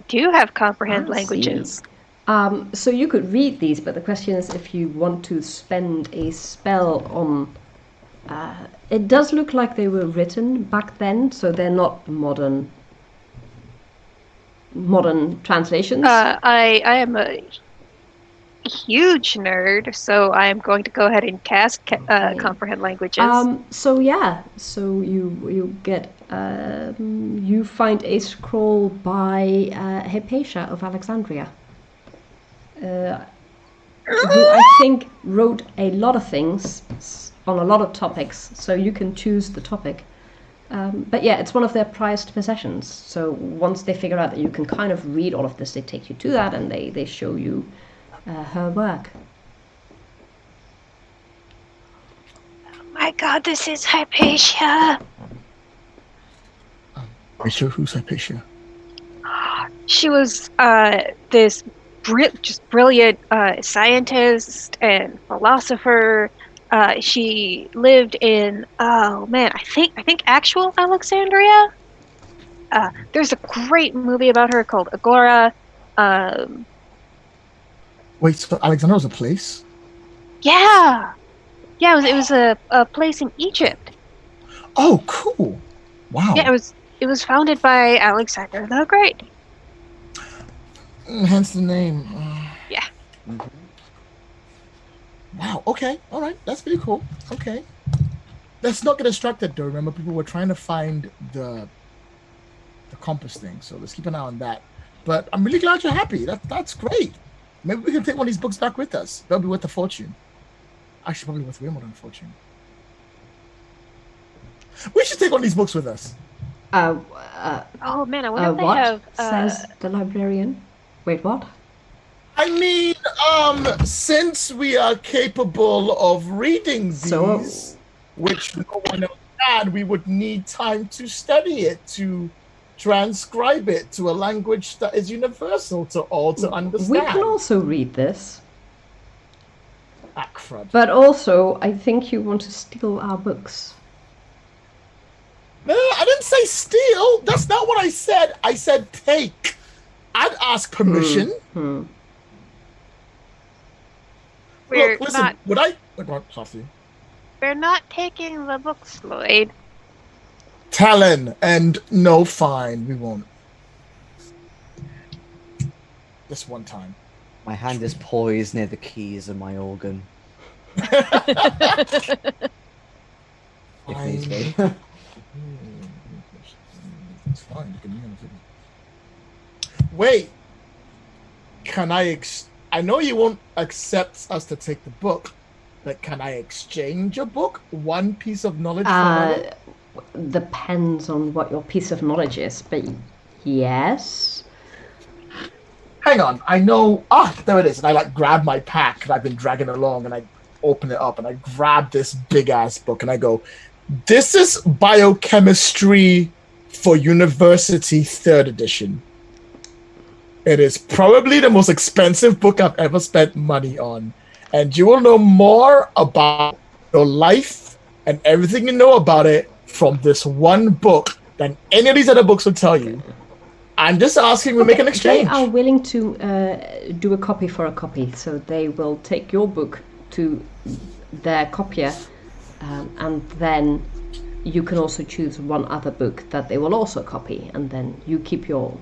do have comprehend languages. So you could read these, but the question is if you want to spend a spell on... it does look like they were written back then, so they're not modern translations. I am a huge nerd, so I am going to go ahead and cast comprehend languages. So you get you find a scroll by Hypatia of Alexandria. who I think wrote a lot of things on a lot of topics, so you can choose the topic. But yeah, it's one of their prized possessions. So once they figure out that you can kind of read all of this, they take you to that and they show you her work. My God, this is Hypatia. Rachel, who's Hypatia? She was this just brilliant scientist and philosopher. She lived in I think actual Alexandria. There's a great movie about her called Agora. Wait, so Alexandria was a place? Yeah, it was a place in Egypt. Oh, cool! Wow. Yeah, it was founded by Alexander the Great. Hence the name. Yeah. Mhm. Wow. Okay. All right. That's pretty cool. Okay. Let's not get distracted, though. Remember, people were trying to find the compass thing, so let's keep an eye on that. But I'm really glad you're happy. That's great. Maybe we can take one of these books back with us. That'll be worth a fortune. Actually, probably worth way more than a fortune. We should take one of these books with us. Oh man, I wonder if they What? have. Says the librarian. Wait, what? I mean, since we are capable of reading these, So- which no one else can, we would need time to study it, to transcribe it to a language that is universal to all to understand. We can also read this, Ah, crud. but also I think you want to steal our books. No, I didn't say steal. That's not what I said. I said take. I'd ask permission. We're Look, listen, not. would I? Sophie. We're not taking the books, Lloyd. Talon, and no, fine, we won't. This one time. My hand is poised near the keys of my organ. If needs be. It's fine. You can use it. Wait. Can I? I know you won't accept us to take the book, but can I exchange a book? One piece of knowledge for another? Depends on what your piece of knowledge is, but yes. Hang on. I know. Ah, there it is. And I like grab my pack that I've been dragging along, and I open it up, and I grab this big ass book, and I go, "This is biochemistry for university 3rd edition. It is probably the most expensive book I've ever spent money on. And you will know more about your life and everything you know about it from this one book than any of these other books will tell you. I'm just asking we make an exchange." They are willing to do a copy for a copy, so they will take your book to their copier, and then you can also choose one other book that they will also copy, and then you keep your...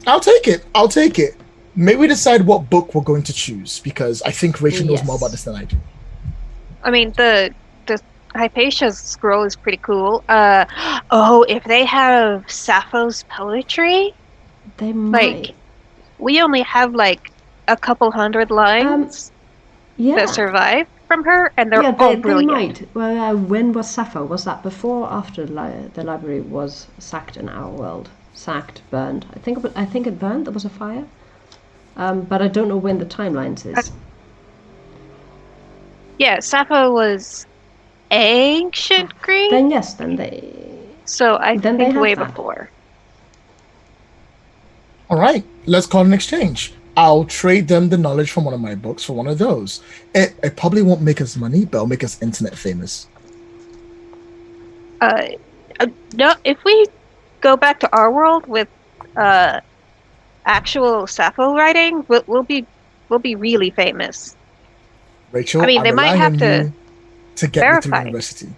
I'll take it. Maybe we decide what book we're going to choose, because I think Rachel knows more Yes. about this than I do. I mean, the Hypatia's scroll is pretty cool. If they have Sappho's poetry, They might... like we only have like a couple hundred lines yeah. that survive from her, and they're Yeah, all they brilliant. might. Well, when was Sappho? Was that before or after the library was sacked in our world? Sacked, burned. I think it burned. There was a fire. But I don't know when the timelines is. Yeah, Sappho was ancient Greek, Then yes, then they... so I then they think have way that. before. All right, let's call an exchange. I'll trade them the knowledge from one of my books for one of those. It probably won't make us money, but it'll make us internet famous. No, if we go back to our world with actual Sappho writing, we'll be really famous. Rachel, I mean, I'm they might relying have on to you to get me verify. through university.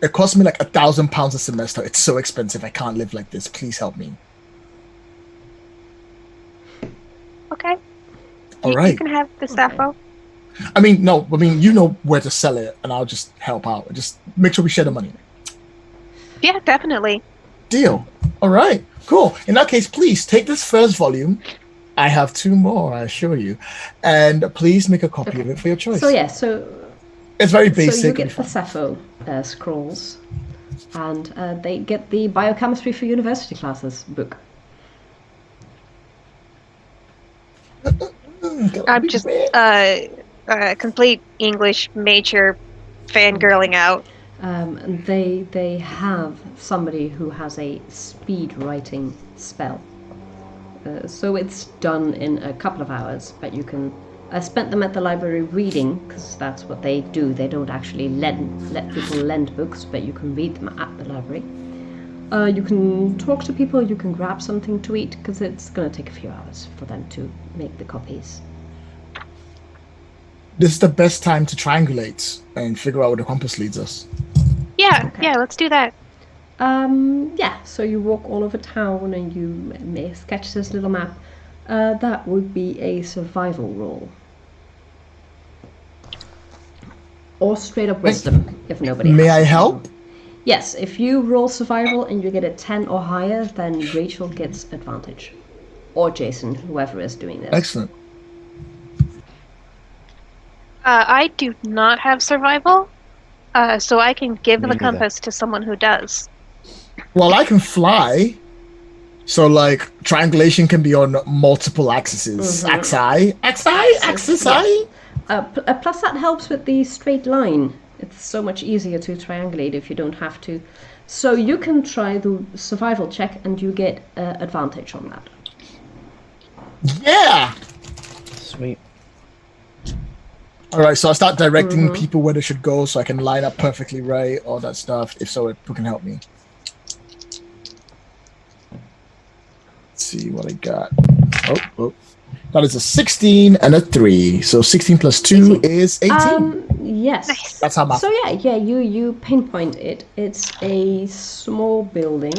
It costs me like £1,000 a semester. It's so expensive. I can't live like this. Please help me. Okay. All You right. can have the Sappho. I mean, no. I mean, you know where to sell it, and I'll just help out. Just make sure we share the money. Yeah, definitely. Deal. All right. Cool. In that case, please take this first volume. I have 2 more, I assure you. And please make a copy of it for your choice. So It's very basic. So you get the Sappho scrolls, and they get the Biochemistry for University Classes book. I'm just complete English major fangirling out. And they have somebody who has a speed writing spell. So it's done in a couple of hours, but you can... I spent them at the library reading, because that's what they do. They don't actually let people lend books, but you can read them at the library. You can talk to people, you can grab something to eat, because it's going to take a few hours for them to make the copies. This is the best time to triangulate and figure out where the compass leads us. Yeah, Okay. yeah, let's do that. So you walk all over town and you may sketch this little map. That would be a survival roll. Or straight up wisdom, if nobody May has I it. help? Yes, if you roll survival and you get a 10 or higher, then Rachel gets advantage. Or Jason, whoever is doing this. Excellent. I do not have survival, so I can give Me the neither. compass to someone who does. Well, I can fly. So, like, triangulation can be on multiple axes. Mhm. Axis. Plus that helps with the straight line. It's so much easier to triangulate if you don't have to. So you can try the survival check and you get advantage on that. Yeah. Sweet. All right, so I start directing people where they should go so I can line up perfectly right, all that stuff. If so, who can help me? Let's see what I got. Oh. That is a 16 and a 3. So 16 plus 2 is 18. Yes. Nice. That's how my... So you pinpoint it. It's a small building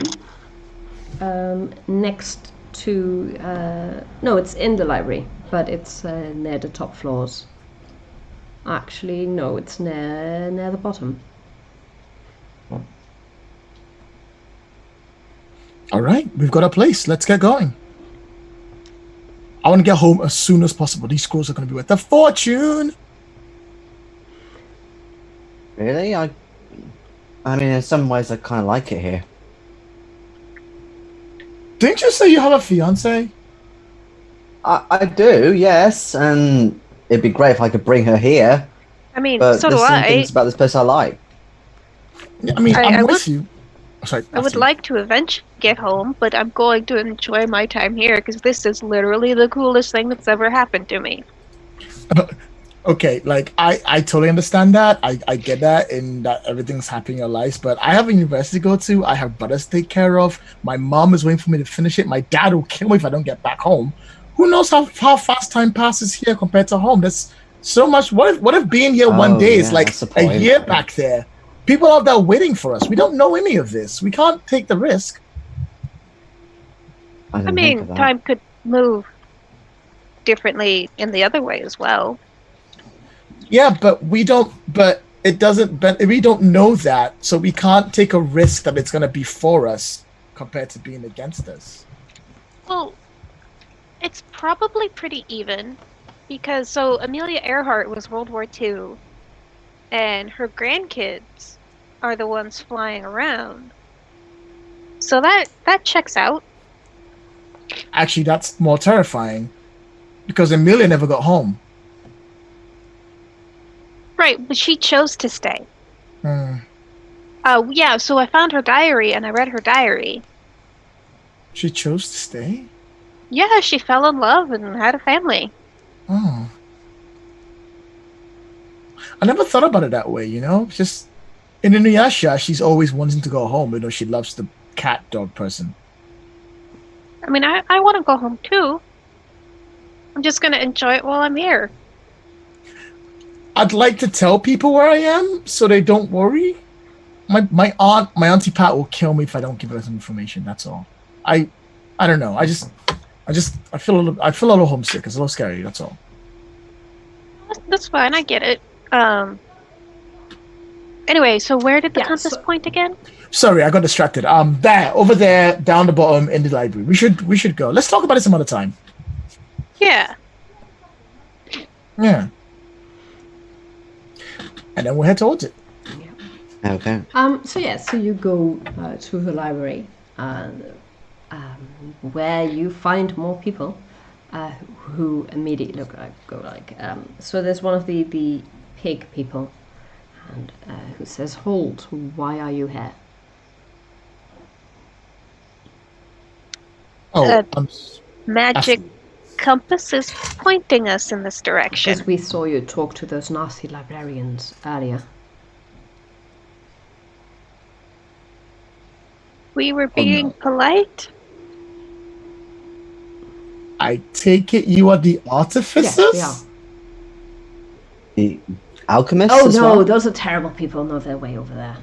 next to no, it's in the library, but it's near the top floors. Actually, no, it's near the bottom. All right, we've got a place. Let's get going. I want to get home as soon as possible. These scrolls are going to be worth a fortune. Really? I mean, in some ways, I kind of like it here. Didn't you say you have a fiance? I do, yes, and it'd be great if I could bring her here. I mean, But so there's do some I. things about this place I like. I mean, I I'm would- with you. Oh, sorry, I would Matthew. like to eventually get home, but I'm going to enjoy my time here because this is literally the coolest thing that's ever happened to me. Okay, like I totally understand that. I get that in that everything's happening in your lives, but I have a university to go to. I have brothers to take care of. My mom is waiting for me to finish it. My dad will kill me if I don't get back home. Who knows how fast time passes here compared to home? There's so much. What if being here one Oh, day is yeah, like that's the a point. year back there? People out there waiting for us. We don't know any of this. We can't take the risk. I I didn't think of mean, that. time could move differently in the other way as well. Yeah, but we don't. But it doesn't. But we don't know that, so we can't take a risk that it's going to be for us compared to being against us. Well, it's probably pretty even because so Amelia Earhart was World War II, and her grandkids are the ones flying around. So that checks out. Actually, that's more terrifying because Amelia never got home. Right, but she chose to stay. Hmm. Yeah, so I found her diary and I read her diary. She chose to stay? Yeah, she fell in love and had a family. Oh. I never thought about it that way, you know? Just in Inuyasha, she's always wanting to go home, even though she loves the cat dog person. I mean, I want to go home too. I'm just going to enjoy it while I'm here. I'd like to tell people where I am so they don't worry. My auntie Pat will kill me if I don't give her some information. That's all. I don't know. I feel a little homesick. It's a little scary. That's all. That's fine. I get it. Anyway, so where did the Yeah, compass so- point again? Sorry, I got distracted. There, over there, down the bottom in the library. We should go. Let's talk about it some other time. Yeah. Yeah. And then we'll head towards it. Okay. So you go to the library, where you find more people who immediately go like. So there's one of the pig people, and who says, "Hold! Why are you here?" Oh, Magic compass is pointing us in this direction. Because we saw you talk to those nasty librarians earlier. We were being polite. I take it you are the artificers? Yes, we are. The alchemists Oh as no, well? those are terrible people. No, they're way over there.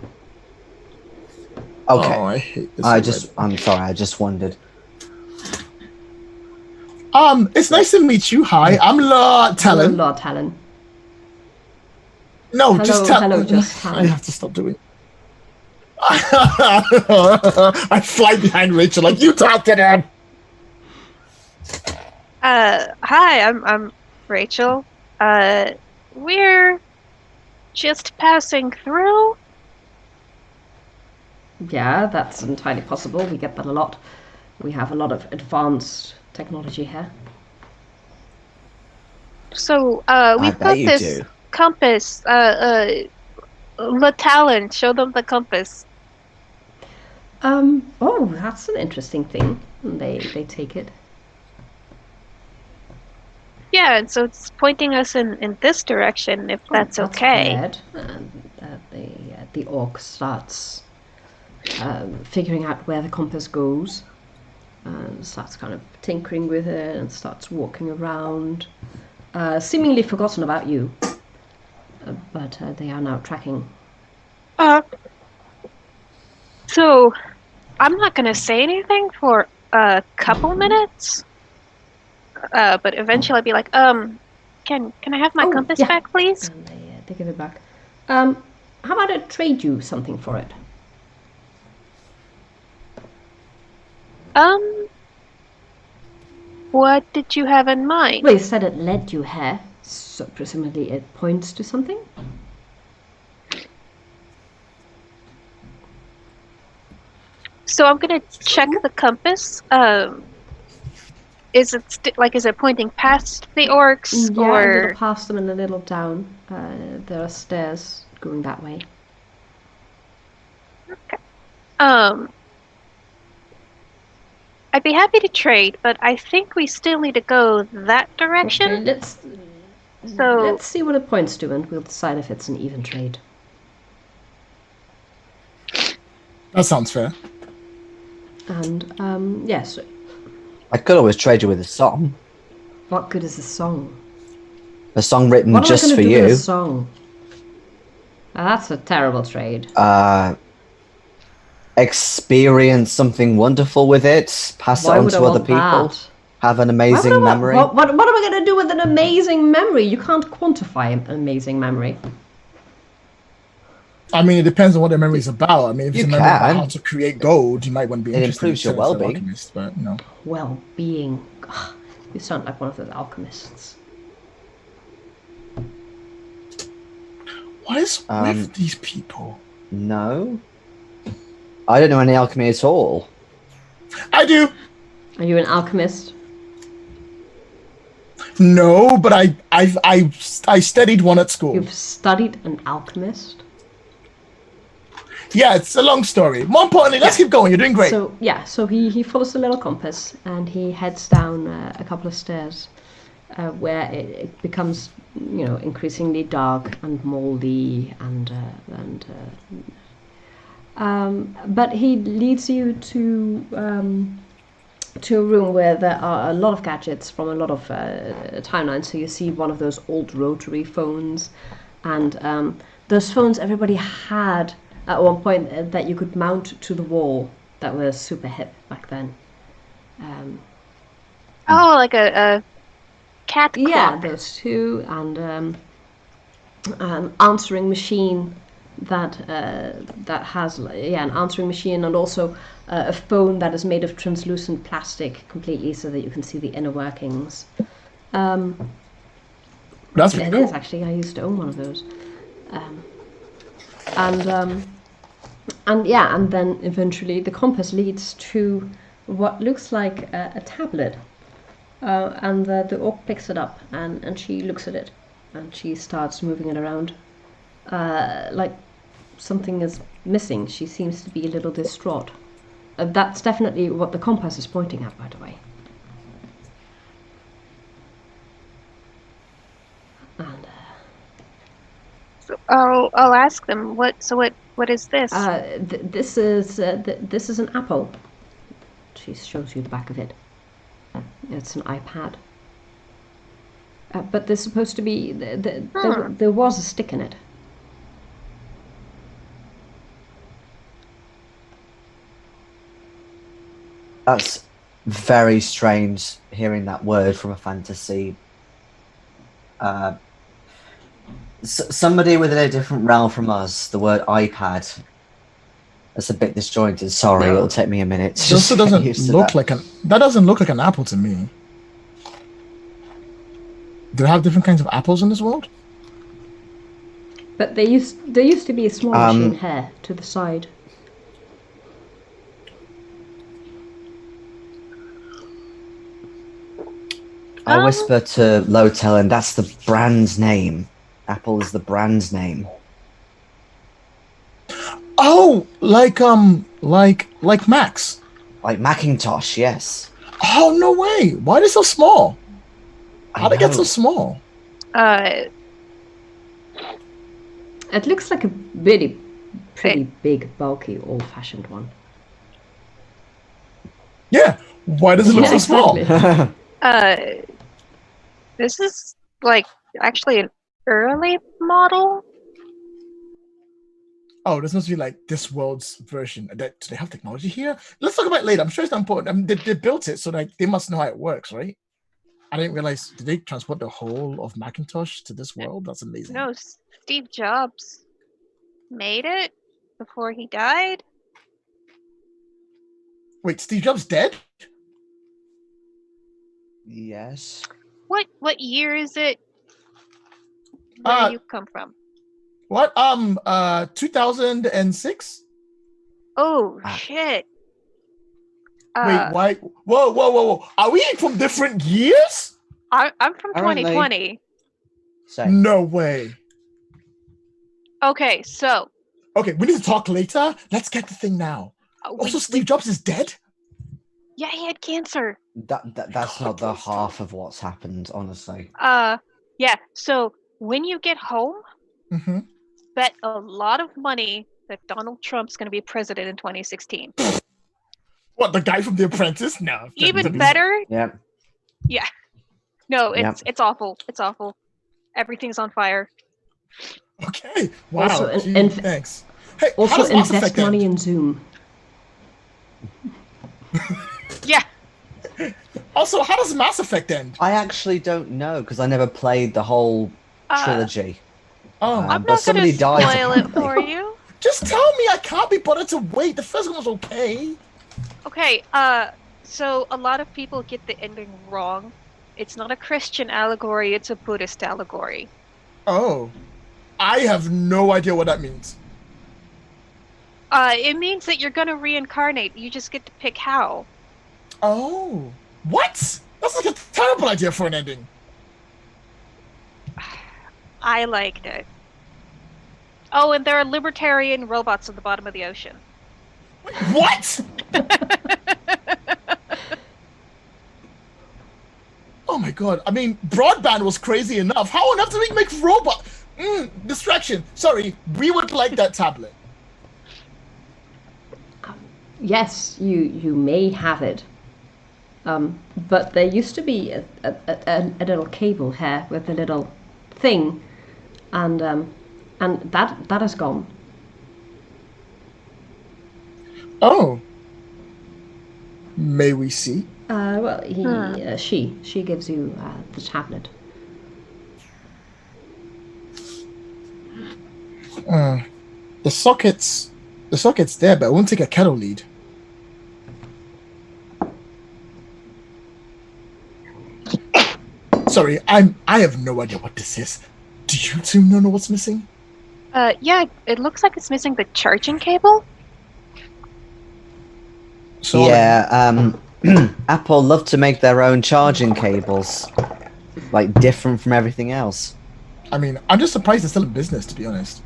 Okay. Oh, I hate this. I'm sorry, I just wondered. It's nice to meet you. Hi, I'm Lord Hello, Talon. Lord Talon. No, Hello, just tell. hello, just Talon. I have to stop doing. I fly behind Rachel like you talk to them. Hi, I'm Rachel. We're just passing through. Yeah, that's entirely possible. We get that a lot. We have a lot of advanced technology here. So, I we've bet got you this do. compass. Le Talon, show them the compass. Oh, that's an interesting thing. And they take it. Yeah, and so it's pointing us in this direction, if that's okay. Weird. The orc starts figuring out where the compass goes, and starts kind of tinkering with it, and starts walking around, seemingly forgotten about you. But they are now tracking. So, I'm not gonna say anything for a couple minutes. But eventually I'd be like, can I have my compass yeah. back, please? And they give it back. How about I trade you something for it? What did you have in mind? Well, you said it led you here, so presumably it points to something? So I'm gonna check the compass. Is it pointing past the orcs, Yeah, a or little past them and a little down. There are stairs going that way. I'd be happy to trade, but I think we still need to go that direction. Okay, let's see what it points to, and we'll decide if it's an even trade. That sounds fair. And yes. I could always trade you with a song. What good is a song? A song written What just am I for gonna do you. with a song? That's a terrible trade. Experience something wonderful with it. Pass Why it on would I to other want people. that? Have an Why would amazing I want- memory. What am I going to do with an amazing memory? You can't quantify an amazing memory. I mean, it depends on what the memory is about. I mean, if it's You a memory about can. how to create gold, you might want to be It interested improves your in Silver well-being. Alchemist, but no. Well-being. Ugh, you sound like one of those alchemists. What is with these people? No. I don't know any alchemy at all. I do. Are you an alchemist? No, but I studied one at school. You've studied an alchemist? Yeah, it's a long story. More importantly, let's keep going. You're doing great. So he follows the little compass and he heads down a couple of stairs where it becomes, increasingly dark and moldy but he leads you to a room where there are a lot of gadgets from a lot of timelines. So you see one of those old rotary phones, and those phones everybody had at one point that you could mount to the wall, that were super hip back then. like a cat clock. Yeah, those two, and answering machine that has an answering machine and also a phone that is made of translucent plastic completely, so that you can see the inner workings. That's pretty It cool. is actually. I used to own one of those, and then eventually the compass leads to what looks like a tablet, and the orc picks it up and she looks at it, and she starts moving it around, like something is missing. She seems to be a little distraught. That's definitely what the compass is pointing at, by the way. And So I'll ask them what is this? this is an apple. She shows you the back of it. It's an iPad. But there's supposed to be there was a stick in it. That's very strange hearing that word from a fantasy. Somebody within a different realm from us, the word iPad. That's a bit disjointed. Sorry, Yeah. it'll take me a minute. It also doesn't look like that doesn't look like an apple to me. Do they have different kinds of apples in this world? But there used to be a small machine here to the side. I whisper to Lotel, and that's the brand's name. Apple is the brand's name. Oh, like Max. Like Macintosh, yes. Oh no way! Why are they so small? How they get so small? It looks like a really pretty big, bulky, old-fashioned one. Yeah. Why does it look so small? Exactly. This is like actually an early model. Oh, this must be like this world's version. Do they have technology here? Let's talk about it later. I'm sure it's not important. I mean, they built it, so like they must know how it works, right? I didn't realize. Did they transport the whole of Macintosh to this world? That's amazing. No, Steve Jobs made it before he died. Wait, Steve Jobs dead? Yes. What year is it? Where you come from? What? 2006. Oh shit! Wait, why? Whoa! Are we from different years? I'm from 2020. Same. No way. Okay, so. Okay, we need to talk later. Let's get the thing now. Also, Steve Jobs is dead? Yeah, he had cancer. That's not the half of what's happened, honestly. Yeah. So when you get home, bet a lot of money that Donald Trump's going to be president in 2016. What, the guy from The Apprentice? No. Even better. Yeah. Yeah. No, it's awful. It's awful. Everything's on fire. Okay. Wow. Also, thanks. Hey, also invest money in Zoom. Yeah. Also, how does Mass Effect end? I actually don't know because I never played the whole trilogy. I'm not going to spoil it for you. Just tell me. I can't be bothered to wait. The first one was okay. Okay. So a lot of people get the ending wrong. It's not a Christian allegory. It's a Buddhist allegory. Oh, I have no idea what that means. It means that you're going to reincarnate. You just get to pick how. Oh, what? That's like a terrible idea for an ending. I liked it. Oh, and there are libertarian robots at the bottom of the ocean. Wait, what? Oh my god. I mean, broadband was crazy enough. How on earth do we make robots? Distraction. Sorry, we would like that tablet. Yes, you may have it. But there used to be a little cable here with a little thing, and that is gone. Oh. May we see? Well, she gives you the tablet. The socket's there, but it won't take a kettle lead. Sorry, I have no idea what this is. Do you two know what's missing? Yeah, it looks like it's missing the charging cable. So Yeah, Apple love to make their own charging cables, like different from everything else. I mean, I'm just surprised it's still in business, to be honest.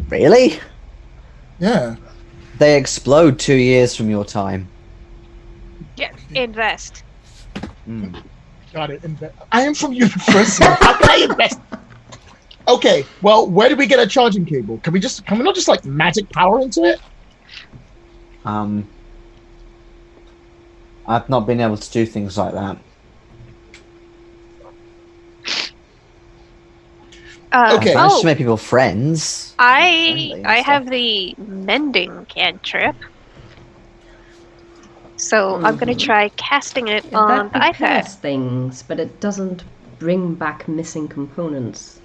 Really? Yeah. They explode 2 years from your time. Yeah, invest. Mm. Got it. I am from university. How can I invest? Okay, well, where do we get a charging cable? Can we not just like magic power into it? I've not been able to do things like that. Okay. I've managed to make people friends. I stuff. have the mending cantrip. So I'm gonna try casting it on the That repairs iPad. things, but it doesn't bring back missing components.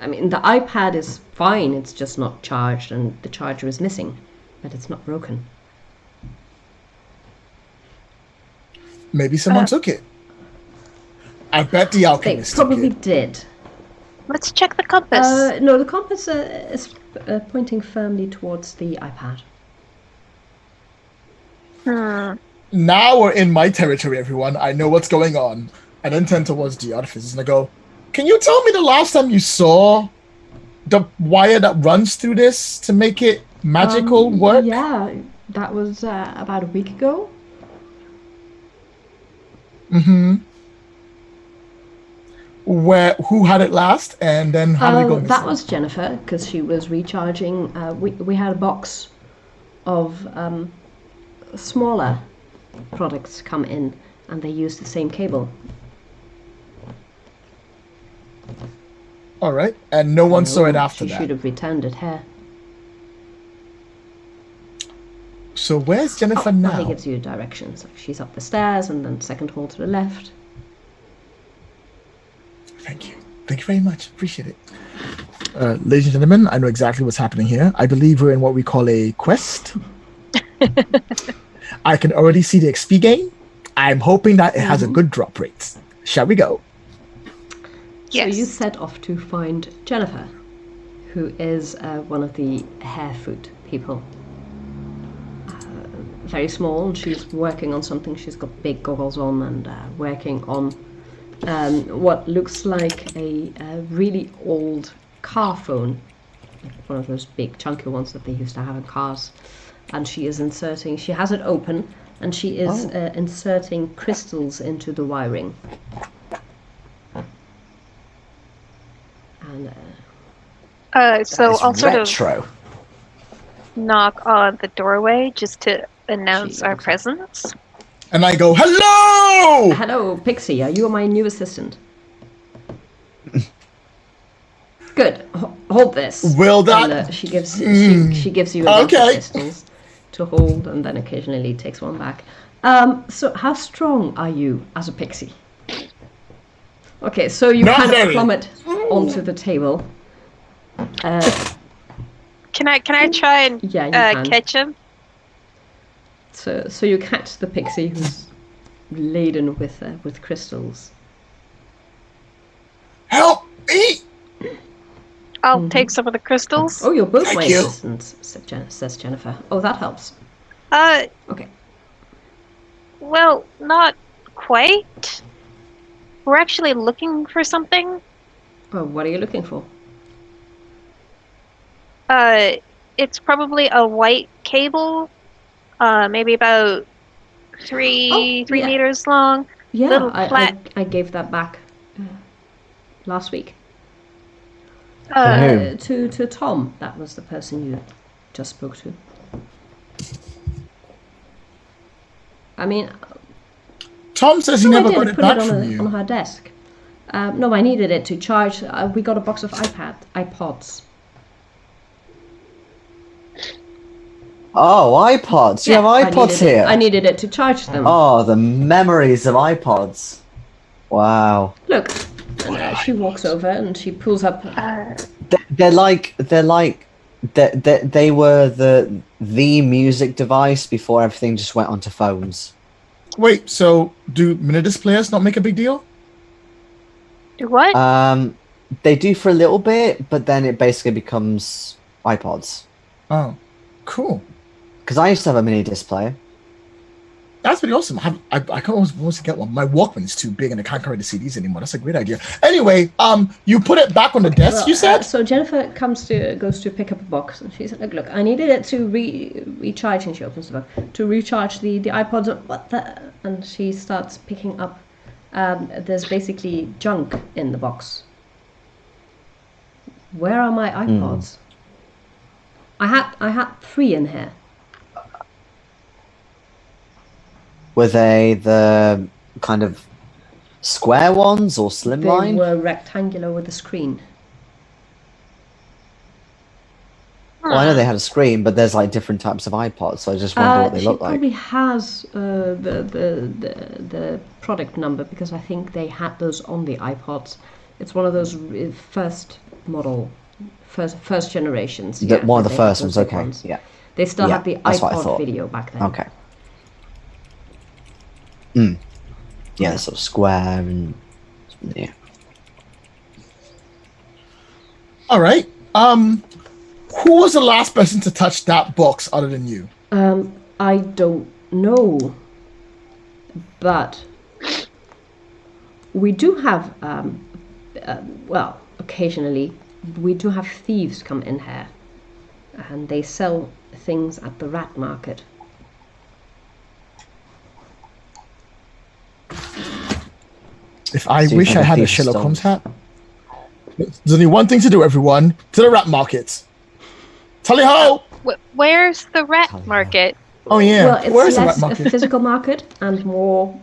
I mean, the iPad is fine, it's just not charged, and the charger is missing, but it's not broken. Maybe someone took it. I bet the They alchemist took probably it. did. Let's check the compass. No, the compass is pointing firmly towards the iPad. Now we're in my territory, everyone. I know what's going on. I then turn towards the artificers and I go, can you tell me the last time you saw the wire that runs through this to make it magical work? Yeah, that was about a week ago. Mm-hmm. Who had it last, and then how did it go? That was Jennifer, because she was recharging. We had a box of smaller products come in, and they used the same cable. All right, and no one saw it after She that. should have returned it here. So where's Jennifer now? He gives you directions. She's up the stairs, and then second hall to the left. Thank you. Thank you very much. Appreciate it. Ladies and gentlemen, I know exactly what's happening here. I believe we're in what we call a quest. I can already see the XP gain. I'm hoping that it has a good drop rate. Shall we go? Yes. So you set off to find Jennifer, who is one of the hair food people. Very small, and she's working on something. She's got big goggles on and working on what looks like a really old car phone, one of those big chunky ones that they used to have in cars. And she is inserting, she has it open, and she is inserting crystals into the wiring. And so I'll sort of retro. knock on the doorway just to announce our presence. And I go, hello! hello, Pixie. You are my new assistant. Good. Hold this. Will that... And, she gives she gives you a bunch of Okay. crystals to hold, and then occasionally takes one back. So how strong are you as a pixie? Okay, so you Not kind of very. plummet onto the table. Can I try and Yeah, you can. catch him? So you catch the pixie who's laden with crystals. Help me! I'll take some of the crystals. Oh, you're both Thank my you. assistants, says Jennifer. Oh, that helps. Okay. Well, not quite. We're actually looking for something. Oh, what are you looking for? It's probably a white cable, maybe about three yeah. meters long. Yeah, Little flat. I gave that back last week. who? To Tom. That was the person you just spoke to. I mean, Tom says he no, I never did got it put back it from on you. her desk. No, I needed it to charge. We got a box of iPods. Oh, iPods. You have iPods here. I needed it to charge them. Oh, the memories of iPods. Wow. Look, and, she walks over and she pulls up. They're like They were the music device before everything just went onto phones. Wait, so do mini-disc players not make a big deal? Do what? They do for a little bit, but then it basically becomes iPods. Oh, cool. Because I used to have a mini disc player. That's pretty awesome. I can always get one. My Walkman's too big and I can't carry the CDs anymore. That's a great idea. Anyway, you put it back on the desk, Well, you said? so Jennifer goes to pick up a box, and she said, "Look, I needed it to recharge." And she opens the box to recharge the iPods. What the? And she starts picking up. There's basically junk in the box. Where are my iPods? I had 3 in here. Were they the kind of square ones or slimline? They were rectangular with a screen. Well, I know they had a screen, but there's like different types of iPods, so I just wonder what they look She like. probably has the product number because I think they had those on the iPods. It's one of those first generations. One of the they first had ones, those big okay. ones. Yeah. They still Yeah, had the that's what I iPod thought. video back then. Okay. Yeah, sort of square and yeah. All right. Who was the last person to touch that box other than you? I don't know, but we do have, well, occasionally, we do have thieves come in here, and they sell things at the rat market. If I So you wish think I a had a thief Sherlock stole Holmes it? hat. There's only one thing to do, everyone. To the rat markets. Tally ho! Where's the rat Tell you market? Oh yeah. Well, it's Where's the rat less a market? physical market and more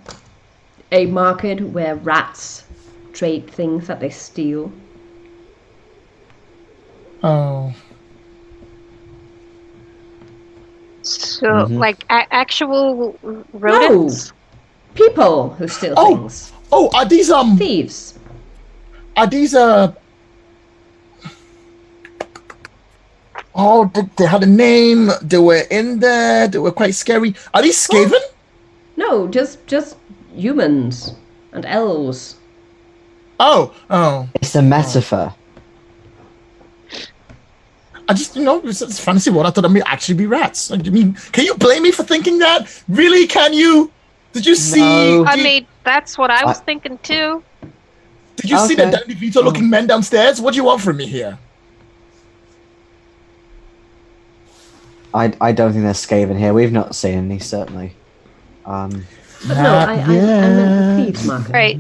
a market where rats trade things that they steal. Oh. So, like actual rodents? People who steal Oh! things. Oh, are these Thieves. Oh, they had a name. They were in there. They were quite scary. Are these Skaven? No, just humans and elves. Oh. It's a metaphor. I just, it's fantasy world. I thought it may actually be rats. I mean, can you blame me for thinking that? Really? Can you? Did you see? No. I mean, that's what I was thinking too. Did you see the Okay. Danny Vito looking men downstairs? What do you want from me here? I don't think there's Skaven here. We've not seen any, certainly. But no, I meant the thieves market. Right.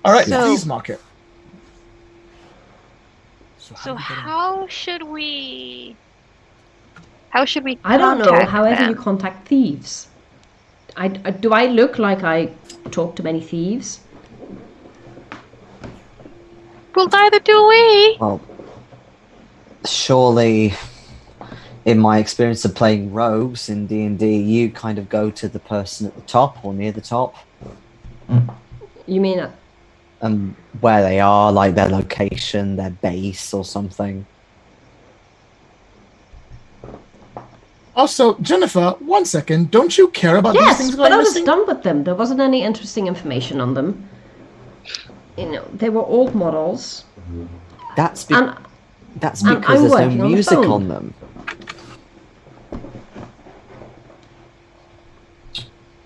All right, So- thieves market. So do we get in? how should we? How should we? I don't know. contact However, them? you contact thieves. Do I look like I talk to many thieves? Well, neither do we. Well, surely, in my experience of playing rogues in D&D, you kind of go to the person at the top or near the top, You mean and where they are, like their location, their base, or something. Also, Jennifer, 1 second. Don't you care about these yes, things but going I was missing? done with them. There wasn't any interesting information on them. They were old models. That's And that's and because I'm there's working no on the music phone. on them.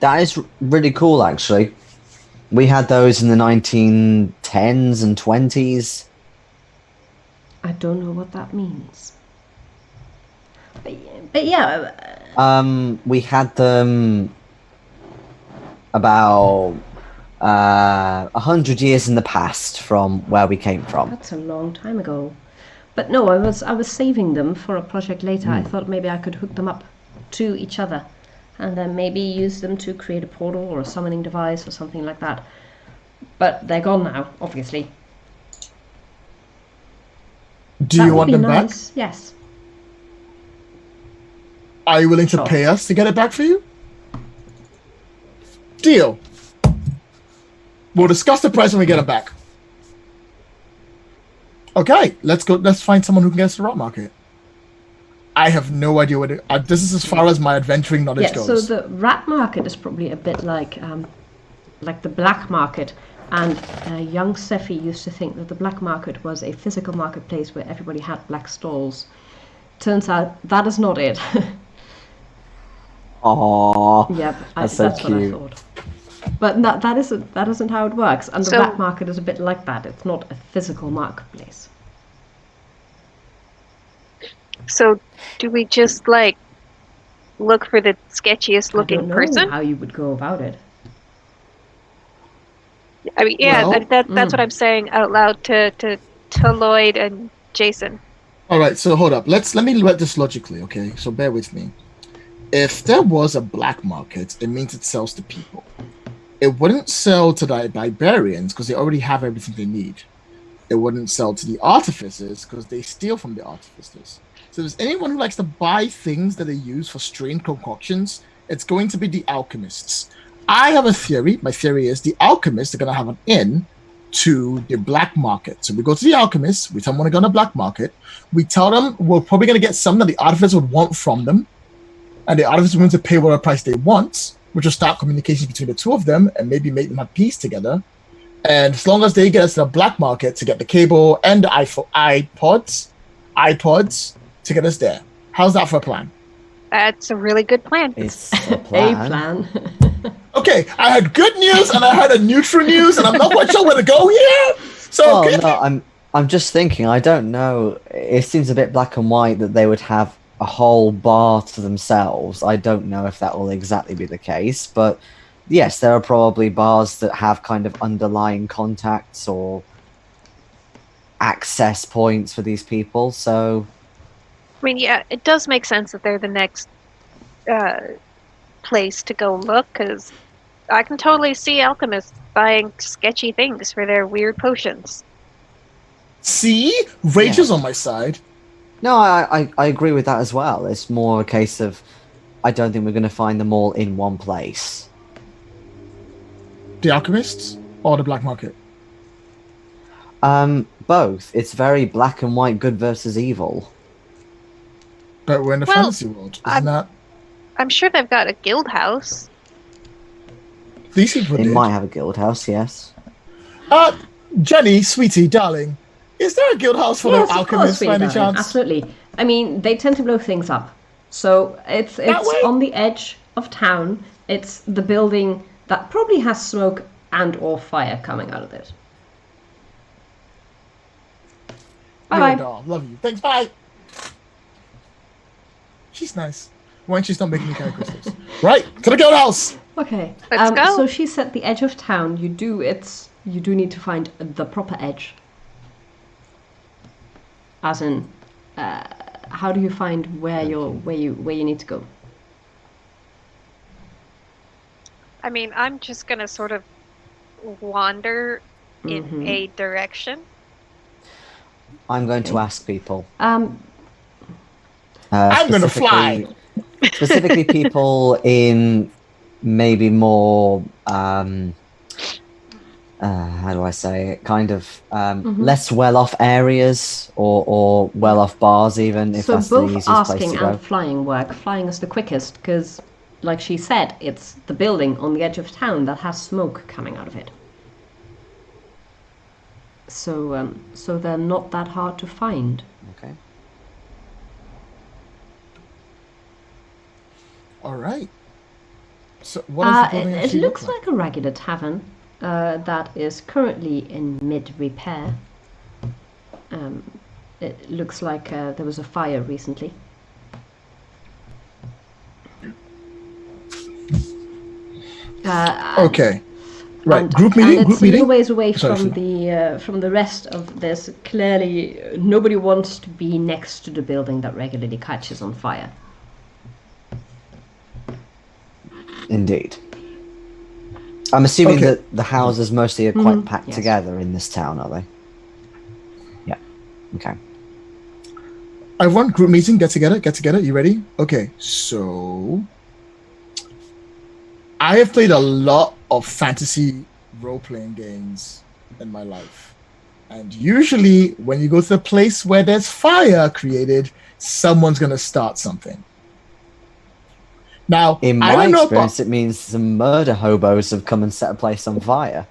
That is really cool, actually. We had those in the 1910s and 20s. I don't know what that means. But yeah, We had them about 100 years in the past from where we came from. that's a long time ago. But no, I was saving them for a project later. I thought maybe I could hook them up to each other, and then maybe use them to create a portal or a summoning device or something like that. But they're gone now, obviously. Do That you would want be them back? nice. Yes. Are you willing to Sure. pay us to get it back for you? Deal. We'll discuss the price when we get it back. Okay, let's go. Let's find someone who can get us to the rat market. I have no idea what it. This is as far as my adventuring knowledge Yeah, goes. so the rat market is probably a bit like the black market. And young Steffie used to think that the black market was a physical marketplace where everybody had black stalls. Turns out that is not it. Aww. Yep, That's that's so what I cute. thought. But that isn't how it works. And the So- rat market is a bit like that. It's not a physical marketplace. So, do we just like look for the sketchiest I looking don't know person? how you would go about it. I mean, yeah, Well- that's what I'm saying out loud to Lloyd and Jason. All right, so hold up. Let me look at this logically, okay? So bear with me. If there was a black market, it means it sells to people. It wouldn't sell to the barbarians because they already have everything they need. It wouldn't sell to the artificers because they steal from the artificers. So if there's anyone who likes to buy things that they use for strange concoctions, it's going to be the alchemists. I have a theory. My theory is the alchemists are going to have an in to the black market. So we go to the alchemists, we tell them we're going to go to the black market, we tell them we're probably going to get something that the artificers would want from them, and the artificers are going to pay whatever price they want, which will start communication between the two of them and maybe make them have peace together. And as long as they get us to the black market to get the cable and the iPods to get us there. How's that for a plan? That's a really good plan. It's a A plan. plan. Okay, I had good news and I had a neutral news, and I'm not quite sure where to go here. So Oh okay. no, I'm just thinking. I don't know. It seems a bit black and white that they would have a whole bar to themselves. I don't know if that will exactly be the case, but yes, there are probably bars that have kind of underlying contacts or access points for these people. So I mean, yeah, it does make sense that they're the next place to go look, because I can totally see alchemists buying sketchy things for their weird potions. See, Rage Yeah. is on my side. no, I agree with that as well. It's more a case of I don't think we're going to find them all in one place. The alchemists or the black market? Both. It's very black and white, good versus evil. But we're in the Well, fantasy world, isn't that? I'm sure they've got a guild house. These people They did. might have a guild house, yes. Jenny, sweetie, darling, is there a guild house for Yes, the of course, alchemists by sweetie any darling, chance? absolutely. I mean, they tend to blow things up. So it's way? on the edge of town. It's the building that probably has smoke and or fire coming out of it. You're a Bye-bye. doll. Love you. Thanks. Bye. She's nice. Why don't you stop making me carry crystals? Right, to the guild house. Okay. Let's go. So she's at the edge of town. You do need to find the proper edge. As in, how do you find where you need to go? I mean, I'm just gonna sort of wander in a direction. I'm going to ask people. I'm gonna fly. Specifically, people in maybe more how do I say it? Kind of less well-off areas or well-off bars, even if So that's the both easiest place asking to go. and flying work. Flying is the quickest because, like she said, it's the building on the edge of town that has smoke coming out of it. So they're not that hard to find. Okay. All right. So what does the building It actually looks look like a regular tavern that is currently in mid-repair. It looks like there was a fire recently. Okay. Right. And, Group meeting. and Group it's a meeting. little ways away Sorry, from the rest of this. Clearly, nobody wants to be next to the building that regularly catches on fire. Indeed. I'm assuming Okay. that the houses mostly are quite packed yes. together in this town, are they? Yeah. Okay. I want group meeting. Get together. You ready? Okay. So I have played a lot of fantasy role-playing games in my life. And usually, when you go to a place where there's fire created, someone's going to start something. Now, In I my don't know experience, it means some murder hobos have come and set a place on fire.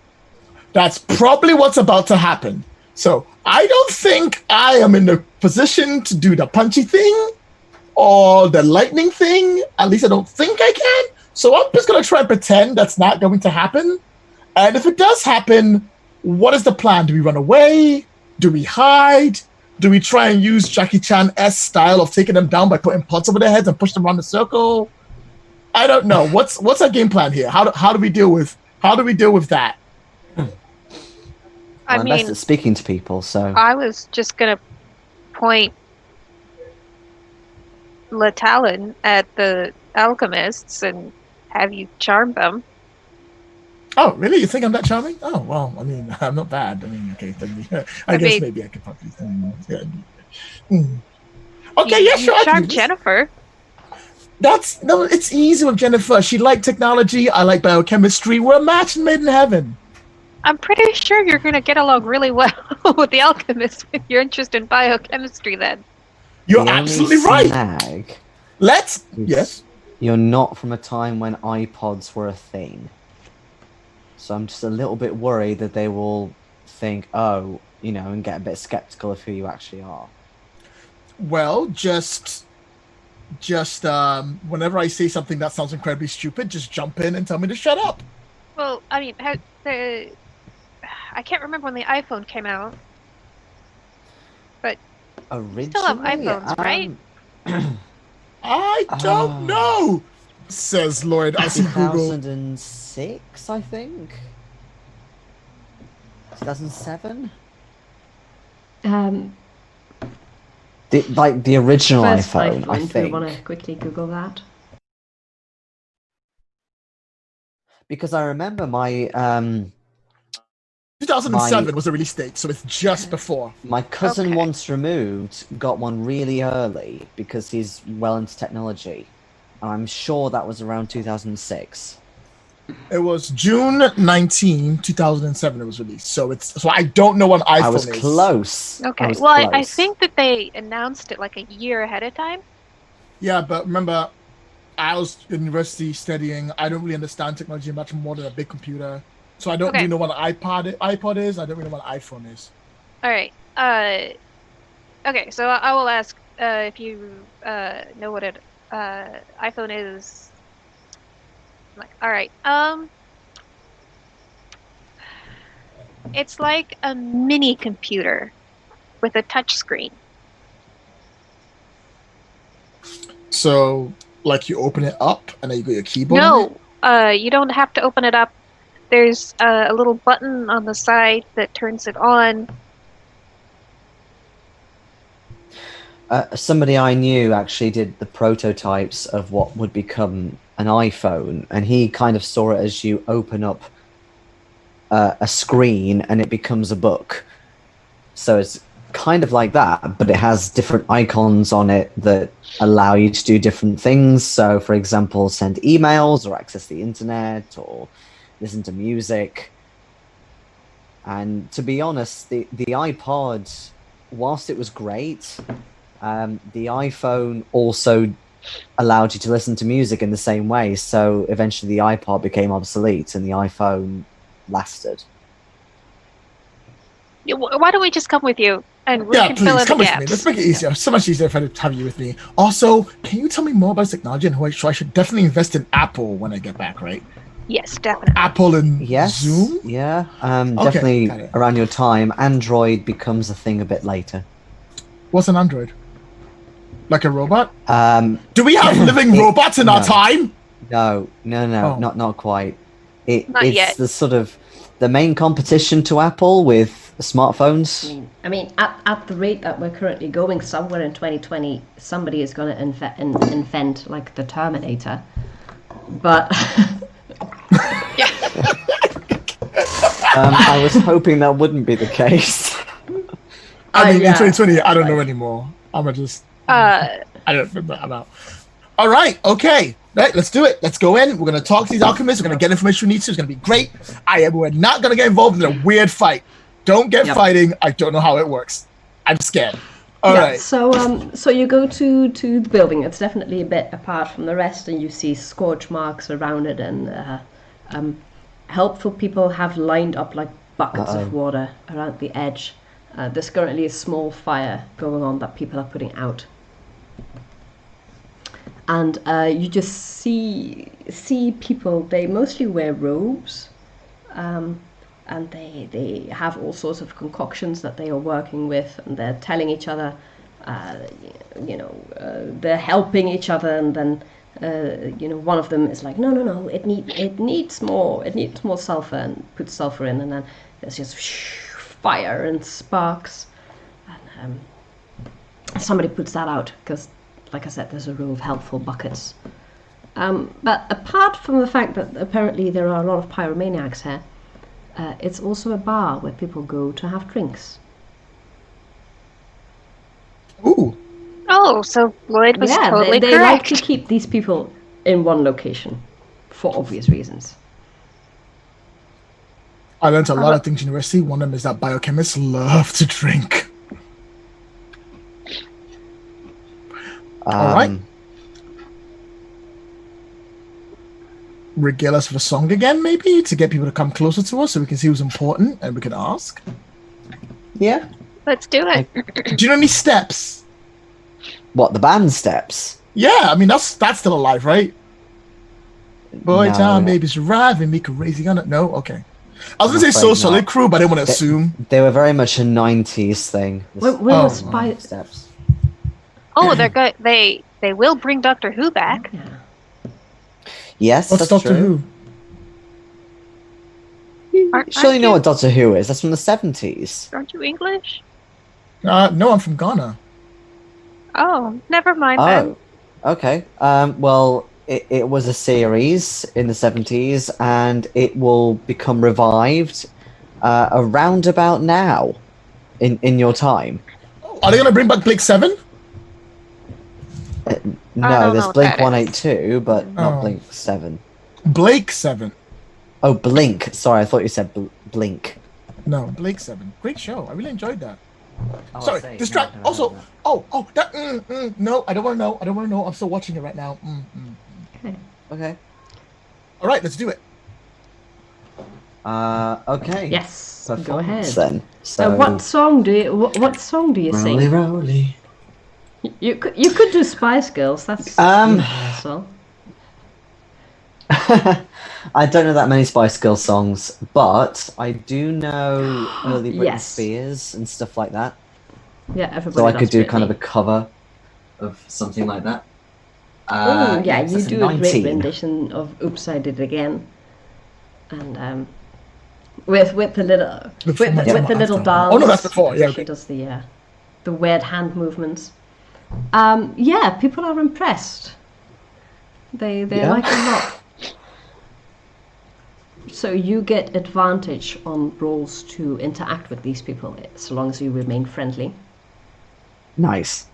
That's probably what's about to happen. So I don't think I am in the position to do the punchy thing or the lightning thing. At least I don't think I can. So I'm just going to try and pretend that's not going to happen. And if it does happen, what is the plan? Do we run away? Do we hide? Do we try and use Jackie Chan-esque style of taking them down by putting pots over their heads and push them around the circle? I don't know. What's our game plan here? How do we deal with that? I'm best at speaking to people, so I was just gonna point Le Talon at the alchemists and have you charm them. Oh, really? You think I'm that charming? Oh, well, I mean, I'm not bad. I mean, okay. I guess maybe I could probably. Okay, yeah, sure. Charm Jennifer. It's easy with Jennifer. She liked technology. I like biochemistry. We're a match made in heaven. I'm pretty sure you're going to get along really well with the alchemist with your interest in biochemistry then. You're the absolutely only right. snag Yes. You're not from a time when iPods were a thing. So I'm just a little bit worried that they will think, and get a bit skeptical of who you actually are. Well, just whenever I say something that sounds incredibly stupid, just jump in and tell me to shut up. Well, I mean, I can't remember when the iPhone came out, but Originally, you still have iPhones, right? I don't know, says Lloyd. I see Google. 2006, I think. 2007. The original First iPhone, I Do think. you want to quickly Google that? Because I remember my 2007 was the release date, so it's just before. My cousin once removed got one really early because he's well into technology. And I'm sure that was around 2006. It was June 19, 2007 it was released. So I don't know what iPhone is. I was close. Okay. I think that they announced it like a year ahead of time. Yeah, but remember, I was in university studying. I don't really understand technology much more than a big computer. So I don't really know what an iPod is. I don't really know what an iPhone is. All right. Okay, so I will ask if you know what an iPhone is. All right. It's like a mini computer with a touch screen. So, like, you open it up and then you got your keyboard. No, you don't have to open it up. There's a little button on the side that turns it on. Somebody I knew actually did the prototypes of what would become an iPhone, and he kind of saw it as you open up a screen and it becomes a book. So it's kind of like that, but it has different icons on it that allow you to do different things. So, for example, send emails or access the internet or listen to music. And to be honest, the iPod, whilst it was great, the iPhone also allowed you to listen to music in the same way. So eventually the iPod became obsolete and the iPhone lasted. Why don't we just come with you and we can please, fill in come the with gaps? me. Let's make it easier. So much easier if I have you with me. Also, can you tell me more about technology and who I should definitely invest in Apple when I get back, right? Yes, definitely. Apple and Zoom? Yeah, definitely around your time. Android becomes a thing a bit later. What's an Android? Like a robot? Do we have living robots in our time? No, not quite. Not it's yet. The sort of the main competition to Apple with smartphones. I mean, at the rate that we're currently going, somewhere in 2020, somebody is going to invent like the Terminator. But I was hoping that wouldn't be the case. I mean, in 2020, I don't know anymore. I don't remember. I'm out. All right. Okay. Right. Let's do it. Let's go in. We're going to talk to these alchemists. We're going to get information we need to. It's going to be great. We're not going to get involved in a weird fight. Don't get Yep. fighting. I don't know how it works. I'm scared. All right. So you go to the building. It's definitely a bit apart from the rest, and you see scorch marks around it, and helpful people have lined up like buckets of water around the edge. There's currently a small fire going on that people are putting out, and you just see people. They mostly wear robes. And they have all sorts of concoctions that they are working with, and they're telling each other, they're helping each other, and then one of them is like, no, it needs more sulfur, and puts sulfur in, and then there's just fire and sparks, and somebody puts that out because, like I said, there's a row of helpful buckets. But apart from the fact that apparently there are a lot of pyromaniacs here. It's also a bar where people go to have drinks. Ooh. Oh, so Lloyd was totally they correct. like to keep these people in one location for obvious reasons. I learned a lot of things in university. One of them is that biochemists love to drink. All right. Regale us with a song again, maybe, to get people to come closer to us so we can see who's important and we can ask. Yeah. Let's do it. Do you know any steps? What, the band steps? Yeah, I mean, that's still alive, right? Boy, No. town babies arriving, me crazy on it. No? Okay. I was going to say I'm So afraid Solid not. Crew, but I didn't want to assume. They were very much a 90s thing. When Oh, was Spy... Steps. Oh, they're good. They will bring Doctor Who back. Yeah. Yes, What's that's Doctor true. Who? Surely you know what Doctor Who is. That's from the 70s. Aren't you English? No, I'm from Ghana. Oh, never mind then. Oh, okay. Well, it was a series in the 70s, and it will become revived around about now, in your time. Are they going to bring back Blake 7? No, don't there's know what Blink that 182, but not Oh. Blink 7. Blake 7. Oh, Blink. Sorry, I thought you said Blink. No, Blake 7. Great show. I really enjoyed that. Oh, Sorry, distract. Also, that. No, I don't want to know. I'm still watching it right now. Okay. All right, let's do it. Okay. Yes, go Performance ahead. then. So, What song do you Roly sing? roly. You could do Spice Girls. That's universal. I don't know that many Spice Girls songs, but I do know early Britney Yes. Spears and stuff like that. Yeah, everybody. So I could does do kind of a Britney. cover of something like that. Oh yeah, yes, you that's do a great 19. rendition of "Oops, I Did It Again," and with the little dance. Oh no, that's before. Yeah, She okay. does the weird hand movements. Yeah, people are impressed. They Yeah. like it a lot. So you get advantage on rolls to interact with these people, so long as you remain friendly. Nice.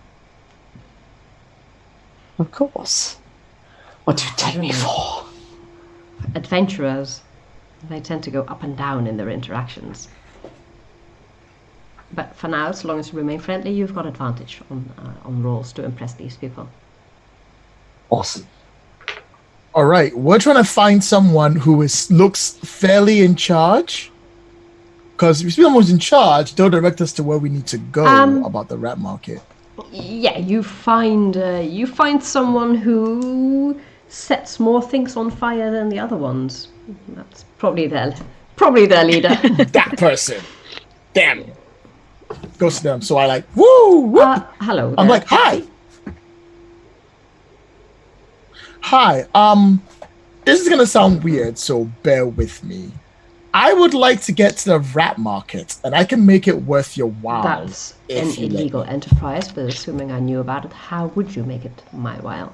Of course. What do you take me for? Adventurers, they tend to go up and down in their interactions. But for now, so long as you remain friendly, you've got advantage on rolls to impress these people. Awesome. All right, we're trying to find someone who looks fairly in charge. Because if you see someone who's in charge, they'll direct us to where we need to go about the rat market. Yeah, you find someone who sets more things on fire than the other ones. That's probably their leader. That person. Damn. Goes to them. So I like, woo, woo. Hello. I'm there. like, hi. Hi. This is gonna sound weird, so bear with me. I would like to get to the rat market, and I can make it worth your while. That's an if you let illegal me. enterprise, but assuming I knew about it, how would you make it my while?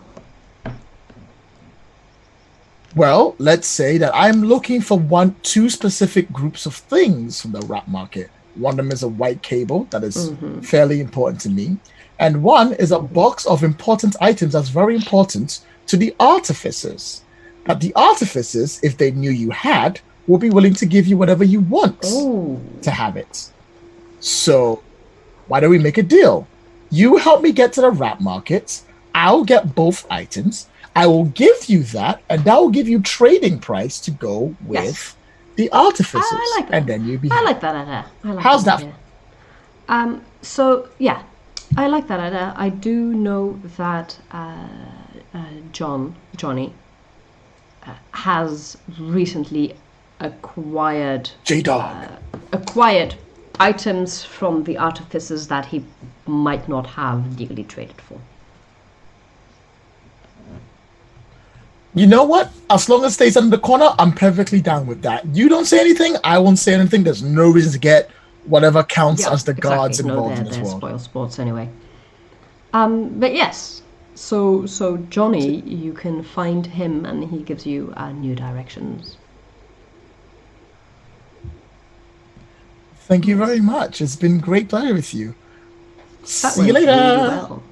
Well, let's say that I'm looking for two specific groups of things from the rat market. One of them is a white cable that is fairly important to me, and one is a box of important items that's very important to the artificers. That the artificers, if they knew you had, will be willing to give you whatever you want Oh, to have it. So why don't we make a deal? You help me get to the rat markets. I'll get both items. I will give you that, and that will give you trading price to go with Yes. the artificers. I like that. And then you'll be I happy. like that idea. How's that? Idea. So yeah, I like that idea. I do know that Johnny has recently acquired J-Dog. acquired items from the artificers that he might not have legally traded for. You know what? As long as it stays under the corner, I'm perfectly down with that. You don't say anything, I won't say anything. There's no reason to get whatever counts as the gods involved in this they're world. spoil sports anyway. But yes, so Johnny, you can find him, and he gives you new directions. Thank you very much. It's been great playing with you. That See you went later. really well.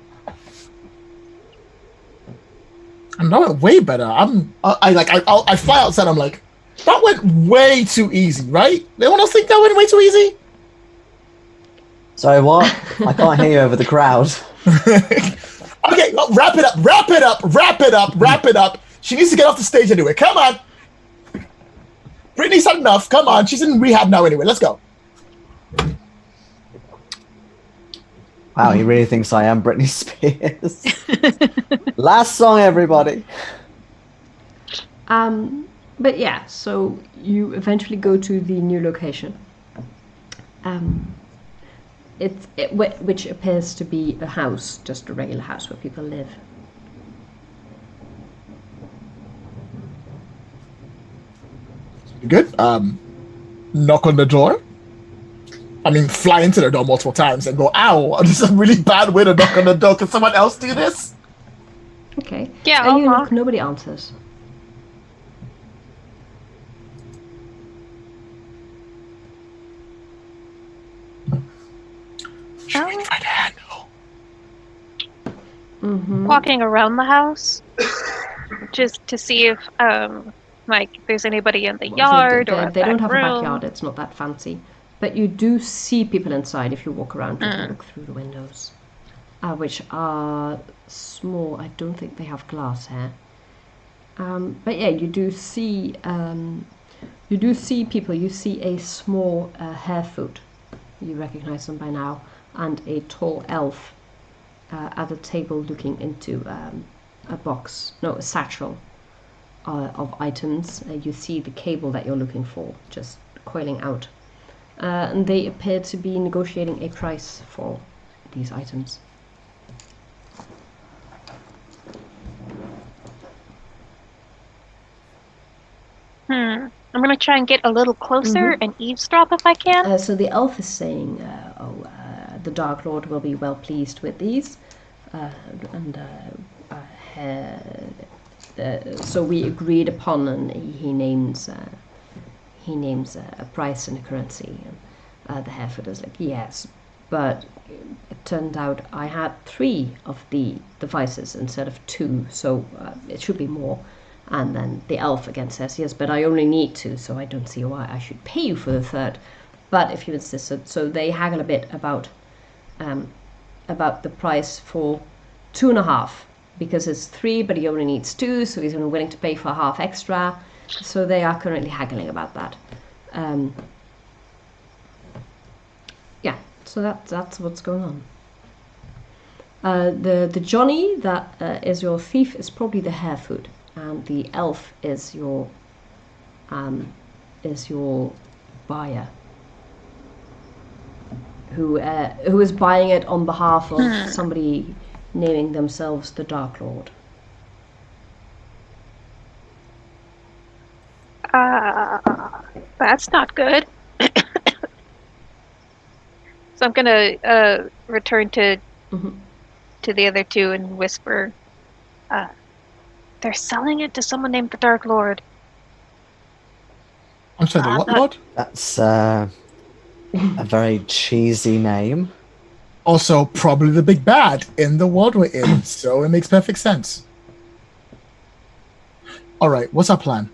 And that went way better. I fly outside. I'm like, that went way too easy, right? They want to think that went way too easy. Sorry, what? I can't hear you over the crowd. Okay, well, wrap it up. She needs to get off the stage anyway. Come on. Brittany's had enough. Come on. She's in rehab now anyway. Let's go. Wow, he really thinks I am Britney Spears. Last song, everybody. But yeah, so you eventually go to the new location. Which appears to be a house, just a regular house where people live. Good. Knock on the door. I mean, fly into the door multiple times and go, ow, this is a really bad way to knock on the door. Can someone else do this? Okay. Yeah, And you I'll knock, nobody answers. Should we try to handle? walking around the house just to see if there's anybody in the yard or they don't have room. a backyard. It's not that fancy, but you do see people inside if you walk around and look through the windows, which are small. I don't think they have glass here. But yeah, you do see people. You see a small harefoot. You recognize them by now, and a tall elf at a table looking into a satchel of items. You see the cable that you're looking for just coiling out. And they appear to be negotiating a price for these items. I'm gonna try and get a little closer and eavesdrop if I can. So the elf is saying, the Dark Lord will be well pleased with these. So we agreed upon, and he names a price and a currency. And the Harefoot is like, yes, but it turned out I had 3 of the devices instead of 2, so it should be more. And then the elf again says, yes, but I only need 2, so I don't see why I should pay you for the 3rd. But if you insist, so they haggle a bit about the price for 2.5, because it's 3, but he only needs 2, so he's only willing to pay for a half extra. So they are currently haggling about that. Yeah, so that's what's going on. The Johnny that is your thief is probably the Harefoot, and the elf is your buyer, who is buying it on behalf of somebody naming themselves the Dark Lord. That's not good. So I'm gonna return to the other 2 and whisper, they're selling it to someone named the Dark Lord. I'm sorry, the what lord? That's a very cheesy name. Also, probably the big bad in the world we're in, so it makes perfect sense. All right, what's our plan?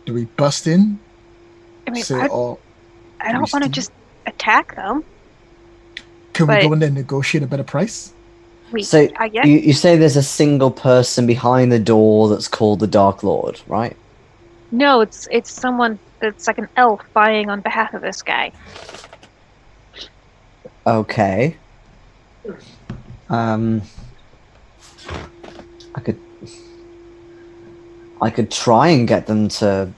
Do we bust in? I mean, Say, I don't want to just attack attack them. Can we But- go in there and negotiate a better price? So I guess. you say there's a single person behind the door that's called the Dark Lord, right? No, it's someone that's like an elf buying on behalf of this guy. Okay. I could try and get them to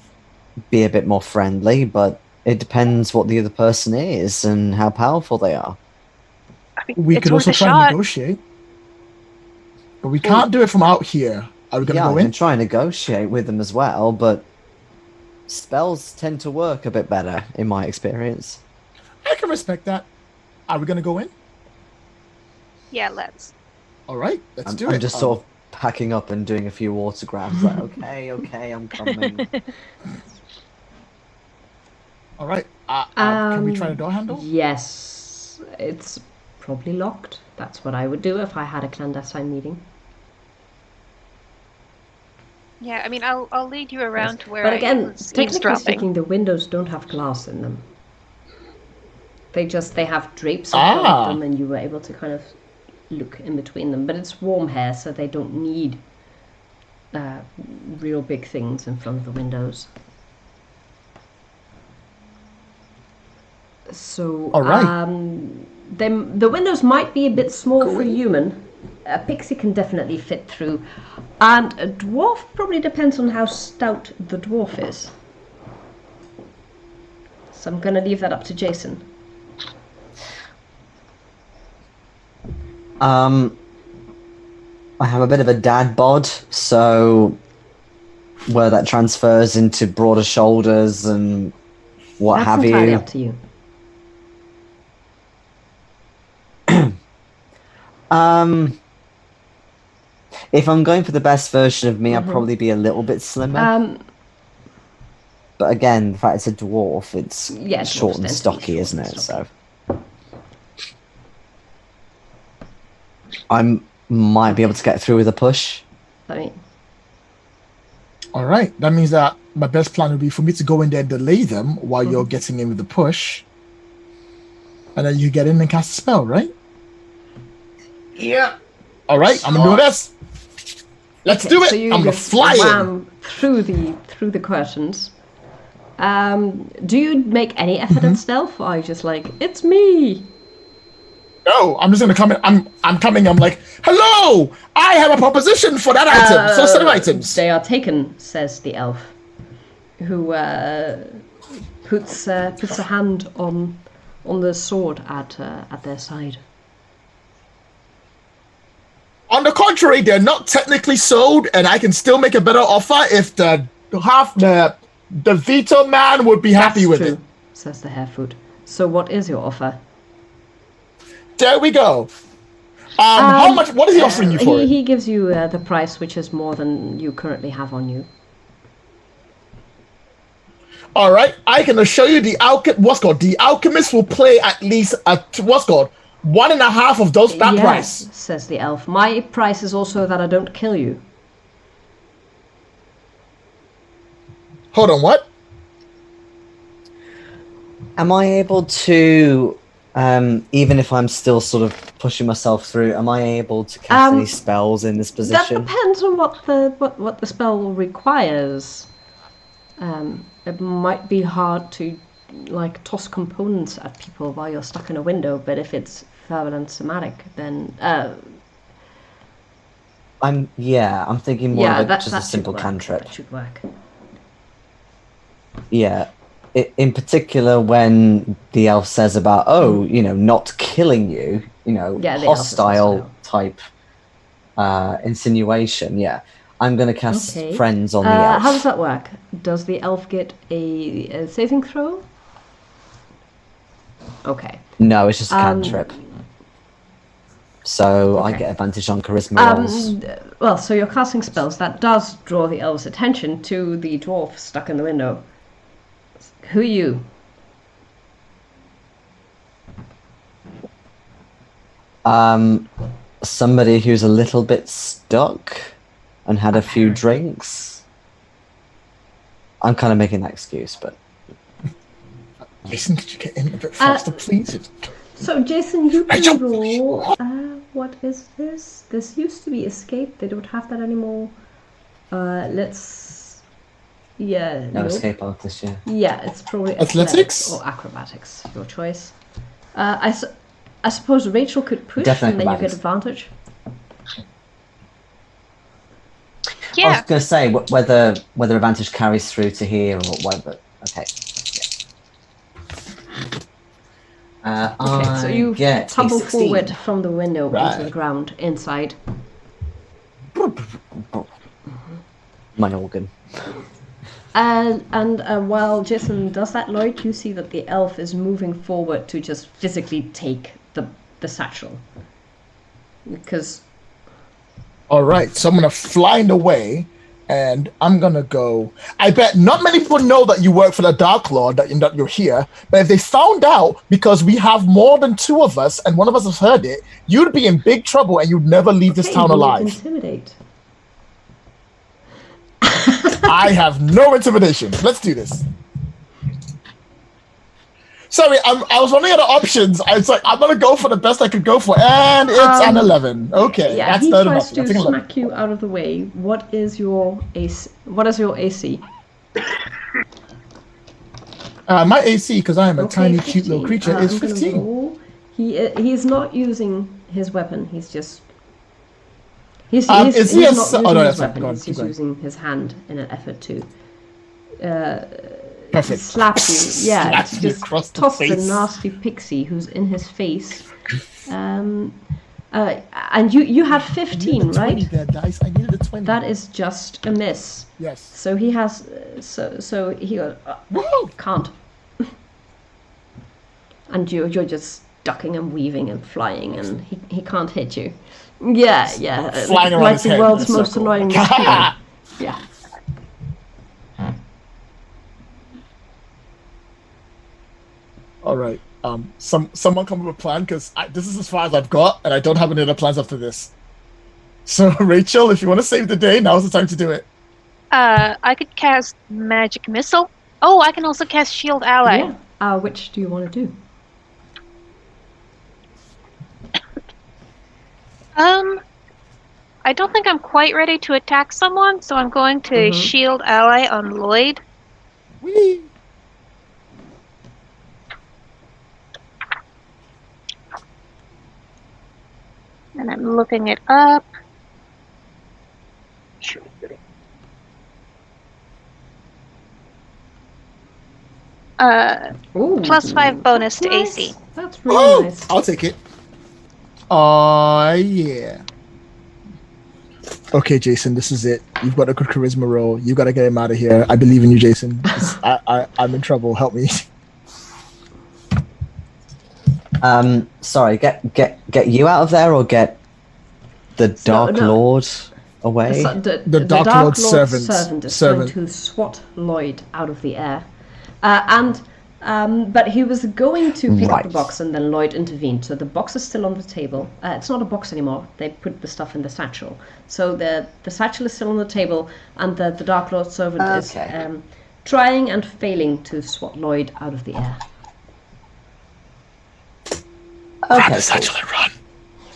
be a bit more friendly, but it depends what the other person is and how powerful they are. I mean, We it's could worth also a try and shot. negotiate. But we can't do it from out here. Are we going to Yeah, go I in? can try and negotiate with them as well, but spells tend to work a bit better in my experience. I can respect that. Are we going to go in? Yeah, let's. All right, let's do I'm it. just sort of packing up and doing a few autographs. Like, okay, I'm coming. All right. Can we try the door handle? Yes, it's probably locked. That's what I would do if I had a clandestine meeting. Yeah, I mean, I'll lead you around to where But I again, was technically eavesdropping. speaking, the windows don't have glass in them. They have drapes in front of them, and you were able to kind of look in between them. But it's warm hair, so they don't need real big things in front of the windows. So, All right. the windows might be a bit small for a human. A pixie can definitely fit through, and a dwarf probably depends on how stout the dwarf is. So I'm gonna leave that up to Jason. I have a bit of a dad bod, so where that transfers into broader shoulders and what That's have entirely you. up to you. If I'm going for the best version of me, I'd probably be a little bit slimmer. But again, the fact it's a dwarf, it's Yeah, short dwarves and tend to be stocky, short isn't and it? stocky. So I might be able to get through with a push. I mean, All right. That means that my best plan would be for me to go in there and delay them while you're getting in with the push. And then you get in and cast a spell, right? Yeah. All right. I'm going to do this. Let's do it. so you I'm going to just fly in. wham through the curtains. Do you make any effort at stealth, or are you just like, it's me? No, I'm just going to come in. I'm coming. I'm like, hello. I have a proposition for that item. So set of items. They are taken, says the elf, who puts a hand on the sword at their side. On the contrary, they're not technically sold, and I can still make a better offer if the veto man would be happy with it. Says the Harefoot. So what is your offer? There we go. How much? What is he offering you for it? He gives you the price, which is more than you currently have on you. All right, I can assure you the alchemist will play at least at 1.5 of that price. Says the elf. My price is also that I don't kill you. Hold on, what? Am I able to, even if I'm still sort of pushing myself through, am I able to cast any spells in this That position? depends on what the spell requires. It might be hard to toss components at people while you're stuck in a window, but if it's verbal and somatic, then I'm thinking more of just a simple cantrip. That should work. Yeah. In particular, when the elf says about, not killing you, the elf is hostile type insinuation, I'm going to cast Friends on the elf. How does that work? Does the elf get a saving throw? Okay. No, it's just a cantrip. So I get advantage on charisma rolls. Well, so you're casting spells. That does draw the elf's attention to the dwarf stuck in the window. Who are you? Somebody who's a little bit stuck and had a few drinks. I'm kind of making that excuse, but Jason, could you get in a bit faster, please? So, Jason, you Rachel! can roll. What is this? This used to be escape. They don't have that anymore. Let's. Yeah. No nope. escape artist, yeah. Yeah, it's probably Athletics? or acrobatics. Your choice. I suppose Rachel could push, Definitely and then you get acrobatics. advantage. I Yeah. was going to say whether advantage carries through to here or whether. Okay. Yeah. Okay, so you get tumble a 16. forward from the window Right. into the ground inside. My organ. And while Jason does that, Lloyd, you see that the elf is moving forward to just physically take the satchel. Because All right, so I'm gonna fly away, and I'm gonna go. I bet not many people know that you work for the Dark Lord, that you're here. But if they found out, because we have more than two of us, and one of us has heard it, you'd be in big trouble, and you'd never leave this town roll alive. Intimidate. I have no intimidation. Let's do this. Sorry, I was running out of options. I was like, I'm gonna go for the best I could go for, and it's an 11. Okay, Yeah, that's he not tries enough. to I think 11. smack you out of the way. What is your AC? What is your AC? My AC, because I am a Okay, tiny, cute 15. little creature, is I'm gonna 15. roll. He's not using his weapon. He's just. He's is he not a using oh, no, his that's fine. weapon. Go on, He's keep just going. using his hand in an effort to Perfect. slap you. Yeah, Slap it's you just across the toss the face. nasty pixie who's in his face. And you had 15, right? There, dice. I needed a 20. That is just a miss. Yes. So he has. So he Whoa! can't. And you're just ducking and weaving and flying, and he can't hit you. Yeah. Flying around like his the head world's in a most circle. annoying mosquito. Yeah. All right. Someone come up with a plan, because this is as far as I've got, and I don't have any other plans after this. So, Rachel, if you want to save the day, now's the time to do it. I could cast Magic Missile. Oh, I can also cast Shield Ally. Yeah. Which do you want to do? I don't think I'm quite ready to attack someone, so I'm going to Shield Ally on Lloyd. Whee! And I'm looking it up. Ooh, +5 bonus to nice. AC. That's really Oh, nice. I'll take it. Oh, yeah. Okay, Jason, this is it. You've got a good charisma roll. You got to get him out of here. I believe in you, Jason. I'm in trouble. Help me. Sorry, get you out of there or get the Dark no. Lord away? The Dark Lord's servant is going to swat Lloyd out of the air. But he was going to pick up the box, and then Lloyd intervened. So the box is still on the table. It's not a box anymore. They put the stuff in the satchel. So the satchel is still on the table, and the Dark Lord servant is trying and failing to swat Lloyd out of the air. Grab the satchel and run.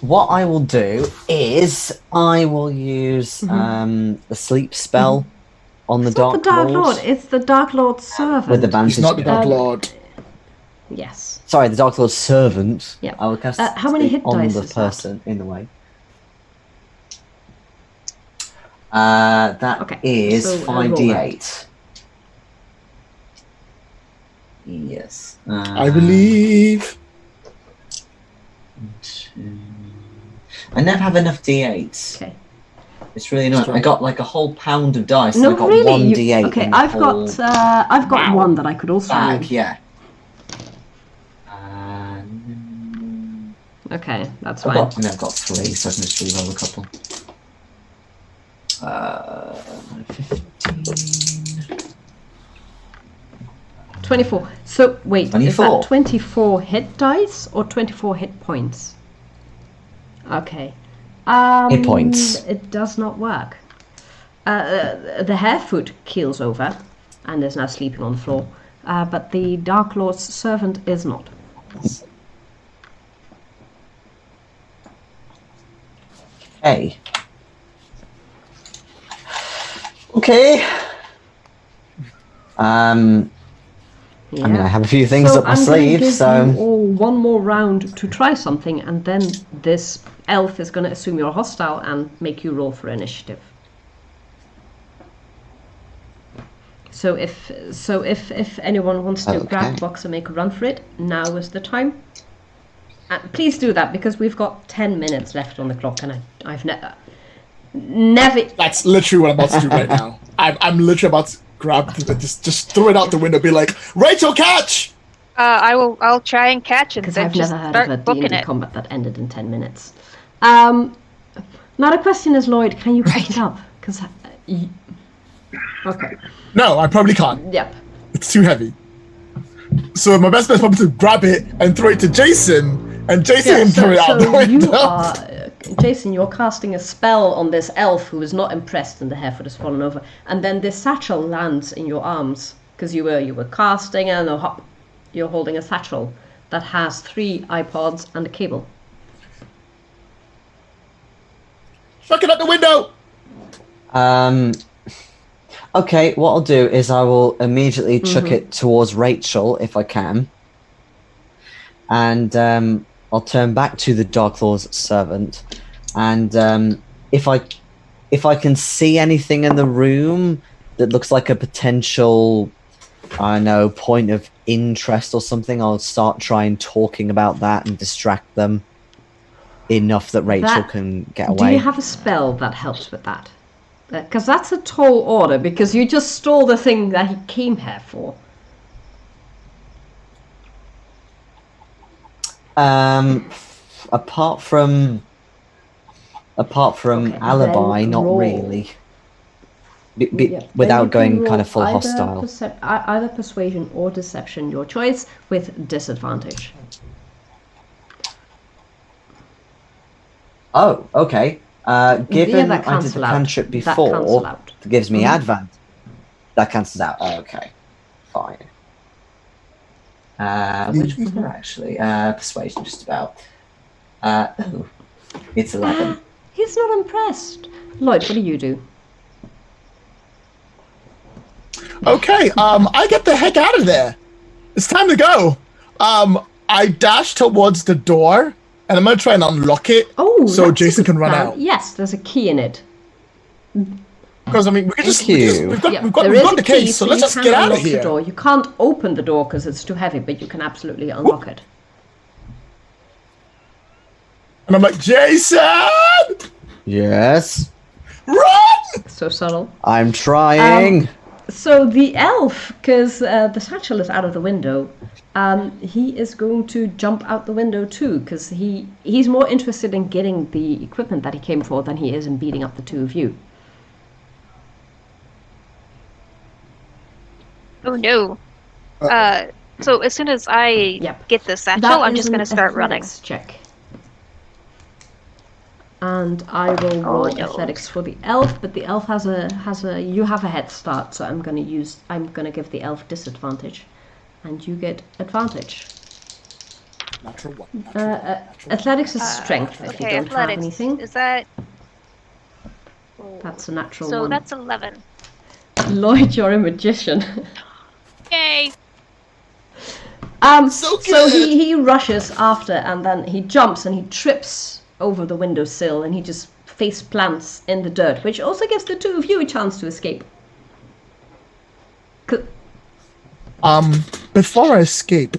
What I will do is I will use the sleep spell on the It's not Dark the Dark Lord. Lord. It's the Dark Lord's servant. With advantage. He's not the Dark Lord. Yes. Sorry, the Dark Lord's servant. Yeah. I will cast How many sleep hit on dice the is that? person in the way. That Okay, is so, roll 5d8. Yes. I believe. I never have enough d8s. Okay. It's really annoying. I got like a whole pound of dice. No, and I got really. one d8. Okay, in the I've whole got one that I could also bag. roll. Yeah. Okay, that's I've fine. got 3, so I can just re-roll a couple. 15. 24. So wait, 24. is that 24 hit dice or 24 hit points? Okay. Hit points. It does not work. The harefoot keels over and is now sleeping on the floor. but the Dark Lord's servant is not. Hey. Okay. I mean, I have a few things up my I'm gonna sleeve, give so... you all one more round to try something, and then this elf is going to assume you're hostile and make you roll for initiative. So if anyone wants to grab the box and make a run for it, now is the time. Please do that, because we've got 10 minutes left on the clock, and I've never... That's literally what I'm about to do right now. I'm literally about to grab just throw it out the window, be like, Rachel, catch! I'll try and catch it. Because Then I've just never heard start of a booking D&D it. combat that ended in 10 minutes. Now the question is, Lloyd, can you pick it up? Because... Okay. No, I probably can't. Yep. It's too heavy. So my best bet is probably to grab it and throw it to Jason, and Jason can throw it out the window. Jason, you're casting a spell on this elf who is not impressed and the hairfoot has fallen over, and then this satchel lands in your arms because you were casting, and hop, you're holding a satchel that has 3 iPods and a cable. Fuck it out the window! Okay, what I'll do is I will immediately chuck it towards Rachel, if I can. And I'll turn back to the Dark Lord's servant. And if I can see anything in the room that looks like a potential, I don't know, point of interest or something, I'll start trying talking about that and distract them enough that Rachel can get away. Do you have a spell that helps with that? Because that's a tall order, because you just stole the thing that he came here for. Apart from Okay, alibi, then not roll. really. Then Without you can going roll kind of full either hostile. either persuasion or deception, your choice, with disadvantage. Oh, okay. Given that I did the cantrip before, it gives me advantage. That cancels out. Oh, okay, fine. Which was there actually? Persuasion, just about. Oh, it's 11. He's not impressed. Lloyd, what do you do? Okay, I get the heck out of there. It's time to go. I dash towards the door, and I'm gonna try and unlock it so Jason can run out. Yes, there's a key in it. Because I mean, we can just we've got There is the a key, case, so let's you just can get out of unlock the here. door. You can't open the door because it's too heavy, but you can absolutely unlock it. And I'm like, Jason, Yes, run! So subtle. I'm trying. So the elf, because the satchel is out of the window, he is going to jump out the window too, because he's more interested in getting the equipment that he came for than he is in beating up the two of you. Oh no. So as soon as I get the satchel, I'm just going to start running. Check. And I will roll athletics for the elf, but the elf has a you have a head start, so I'm gonna give the elf disadvantage, and you get advantage. Natural one. Athletics is strength if you don't have anything. Is that? That's a natural so one. That's 11. Lloyd, you're a magician. Yay! So So he rushes after, and then he jumps and he trips over the windowsill, and he just face plants in the dirt, which also gives the two of you a chance to escape. Before I escape,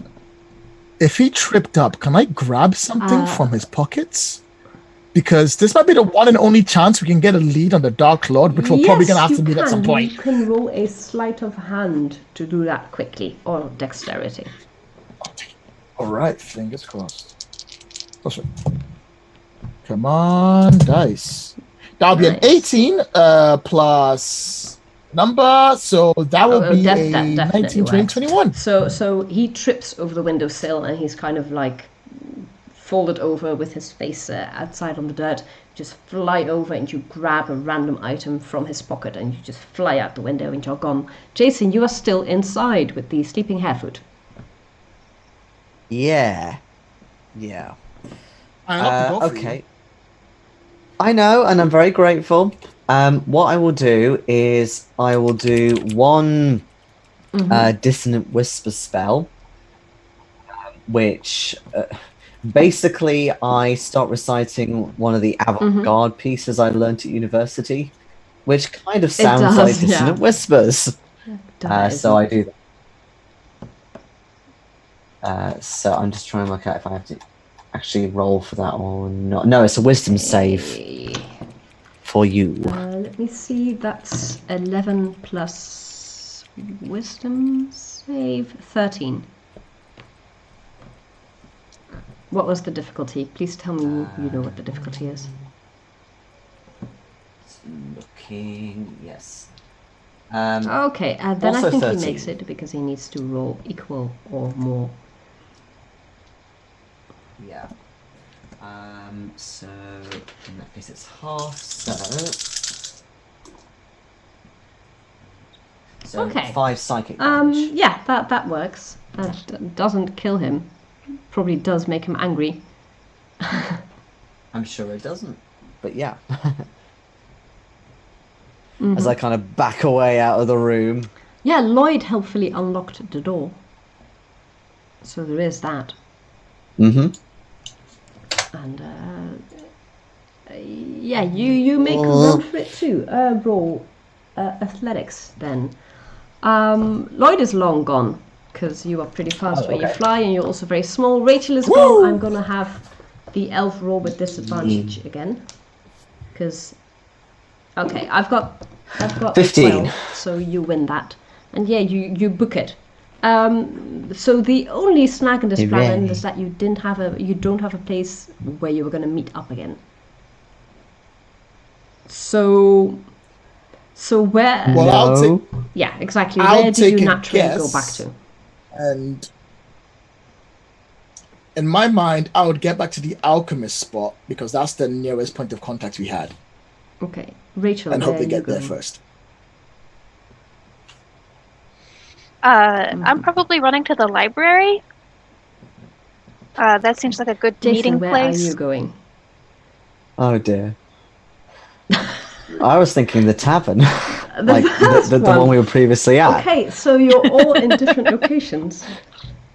if he tripped up, can I grab something from his pockets? Because this might be the one and only chance we can get a lead on the Dark Lord, which we're probably going to have to meet at some point. You can roll a sleight of hand to do that quickly, or dexterity. All right, fingers crossed. Oh, sorry. Come on, dice. That'll be an 18 plus number, so that will be a 19, 20, 21. So he trips over the windowsill, and he's kind of like folded over with his face outside on the dirt. You just fly over and you grab a random item from his pocket and you just fly out the window and you're gone. Jason, you are still inside with the sleeping harefoot. Yeah. I unlocked the door for Okay. you. I know, and I'm very grateful. What I will do is I will do one dissonant whisper spell, which basically I start reciting one of the avant-garde pieces I learned at university, which kind of sounds like dissonant whispers. So I do that. So I'm just trying to work out if I have to actually roll for that or not. No, it's a wisdom save for you. Let me see. That's 11 plus wisdom save 13. What was the difficulty? Please tell me you know what the difficulty is. Looking, yes. Okay, then I also think 13. he makes it because he needs to roll equal or more. Yeah. So in that case it's half, so Okay. 5 psychic damage. Yeah, that works. That doesn't kill him. Probably does make him angry. I'm sure it doesn't, but yeah. As I kind of back away out of the room. Yeah, Lloyd helpfully unlocked the door. So there is that. Mm-hmm. And yeah, you make a run for it too. Roll athletics then. Lloyd is long gone because you are pretty fast where you fly, and you're also very small. Rachel is gone. I'm gonna have the elf roll with disadvantage again because I've got 15. 12, so you win that, and yeah, you book it. So the only snag in this plan is that you don't have a place where you were going to meet up again. So where? Well, No. Yeah, exactly. I'll Where did take you a naturally go guess. back to? And in my mind, I would get back to the alchemist spot because that's the nearest point of contact we had, Okay, Rachel. and hope where they get you there going? first. I'm probably running to the library. That seems like a good Jason, meeting where place. are you going? Oh dear. I was thinking the tavern. like first the one we were previously at. Okay, so you're all in different locations.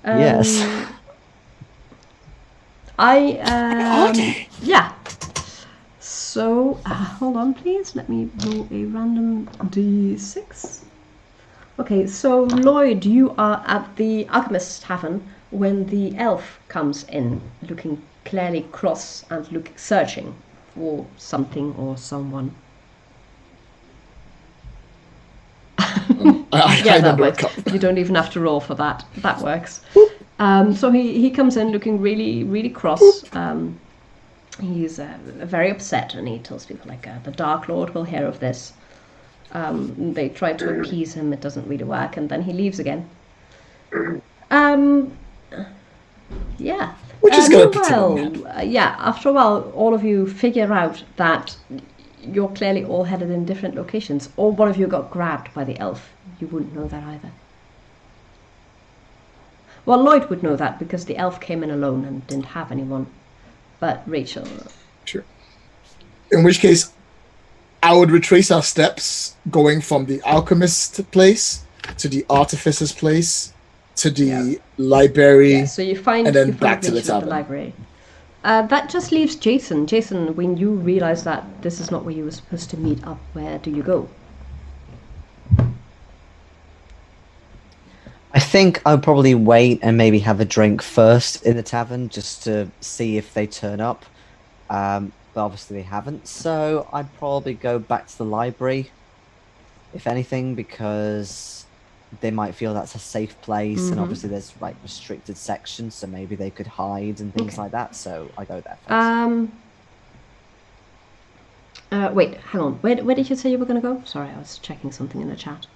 Yes. Yeah. So hold on, please. Let me roll a random d6. Okay, so Lloyd, you are at the Alchemist's Tavern when the elf comes in, looking clearly cross and searching for something or someone. I that don't know a works. cup. You don't even have to roll for that. That works. So he comes in looking really, really cross. He's very upset, and he tells people like, the Dark Lord will hear of this. They try to appease him, it doesn't really work, and then he leaves again. Yeah. Which is going to put yeah, after a while, all of you figure out that you're clearly all headed in different locations, or one of you got grabbed by the elf. You wouldn't know that either. Well, Lloyd would know that because the elf came in alone and didn't have anyone. But Rachel... Sure. In which case, I would retrace our steps, going from the alchemist place to the artificer's place to the library, Yeah, so you find, and then you find back to the Rachel at tavern. library. That just leaves Jason. Jason, when you realize that this is not where you were supposed to meet up, where do you go? I think I'll probably wait and maybe have a drink first in the tavern just to see if they turn up. But obviously they haven't, so I'd probably go back to the library, if anything, because they might feel that's a safe place, and obviously there's like restricted sections, so maybe they could hide and things like that. So I go there first. Wait, hang on. Where did you say you were going to go? Sorry, I was checking something in the chat.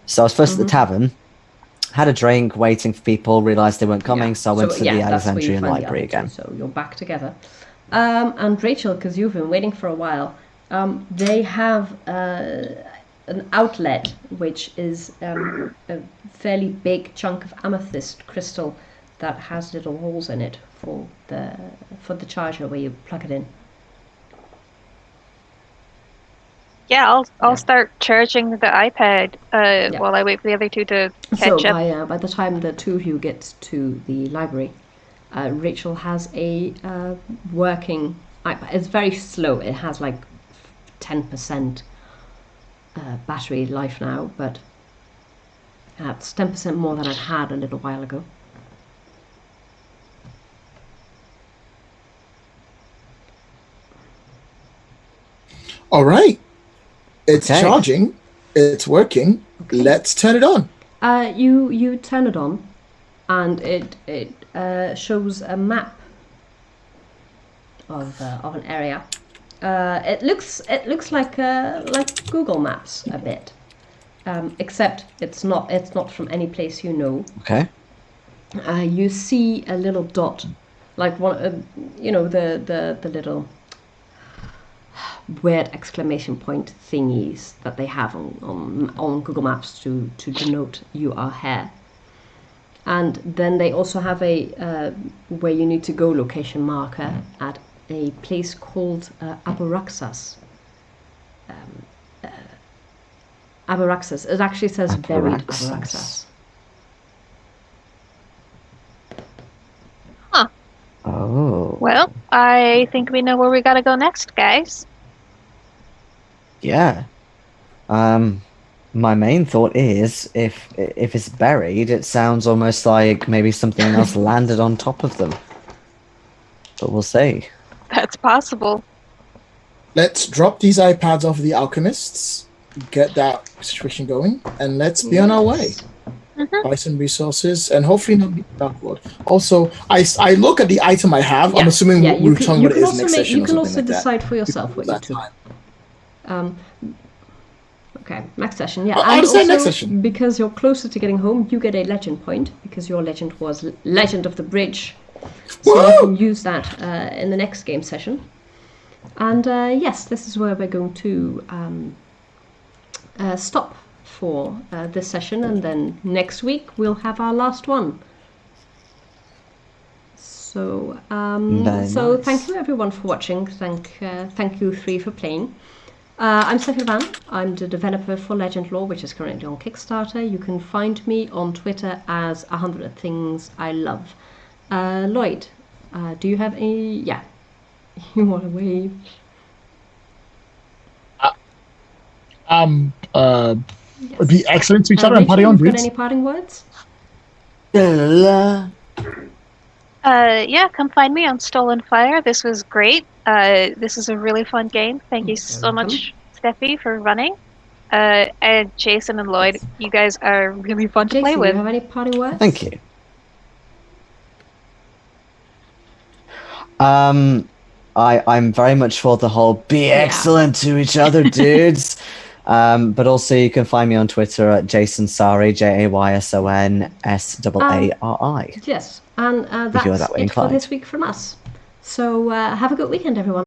So I was first at the tavern, had a drink, waiting for people, realised they weren't coming, so I went to the that's where you Alexandrian find the Library other two, again. So you're back together. And Rachel, because you've been waiting for a while, they have an outlet which is a fairly big chunk of amethyst crystal that has little holes in it for the charger where you plug it in. Yeah, I'll start charging the iPad while I wait for the other two to catch up. So by the time the two of you get to the library, Rachel has a working iPad. It's very slow. It has like 10% battery life now, but it's 10% more than it had a little while ago. All right. It's Okay. charging. It's working. Okay. Let's turn it on. You turn it on, and it shows a map of an area. It looks like Google Maps a bit, except it's not from any place you know. Okay. You see a little dot, like one, the little weird exclamation point thingies that they have on Google Maps to denote you are here. And then they also have a where you need to go location marker at a place called Abaraxas. Abaraxas. It actually says buried Abaraxas. Huh. Oh. Well, I think we know where we gotta go next, guys. Yeah. My main thought is if it's buried, it sounds almost like maybe something else landed on top of them. But we'll see. That's possible. Let's drop these iPads off the alchemists, get that situation going, and let's be on our way. Buy some resources, and hopefully not be backward. Also, I look at the item I have. I'm assuming we're talking about it is next session. You or can something also like that. decide for yourself what you That do. time. Okay, next session. Yeah, I'll and say also, next session. because you're closer to getting home, you get a legend point because your legend was Legend of the Bridge. So you Woo! can use that in the next game session. And yes, this is where we're going to stop for this session, and then next week we'll have our last one. So Very nice. thank you everyone for watching. Thank you three for playing. I'm Steffie Vaan. I'm the developer for Legendlore, which is currently on Kickstarter. You can find me on Twitter as 100 Things I Love. Lloyd, do you have any? Yeah, you want to wave? Would be excellent to each other and party Rachel, on, you've got Brits. any parting words? Yeah, come find me on Stolen Fire. This was great. This is a really fun game. Thank you so much, Steffi, for running. And Jason and Lloyd, you guys are really fun to play Jason, with. you have any parting words? Thank you. I'm very much for the whole be excellent to each other, dudes. But also you can find me on Twitter at Jason Sari, JaysonSaarri. Yes, and that's that way it for inclined. this week from us. So have a good weekend, everyone.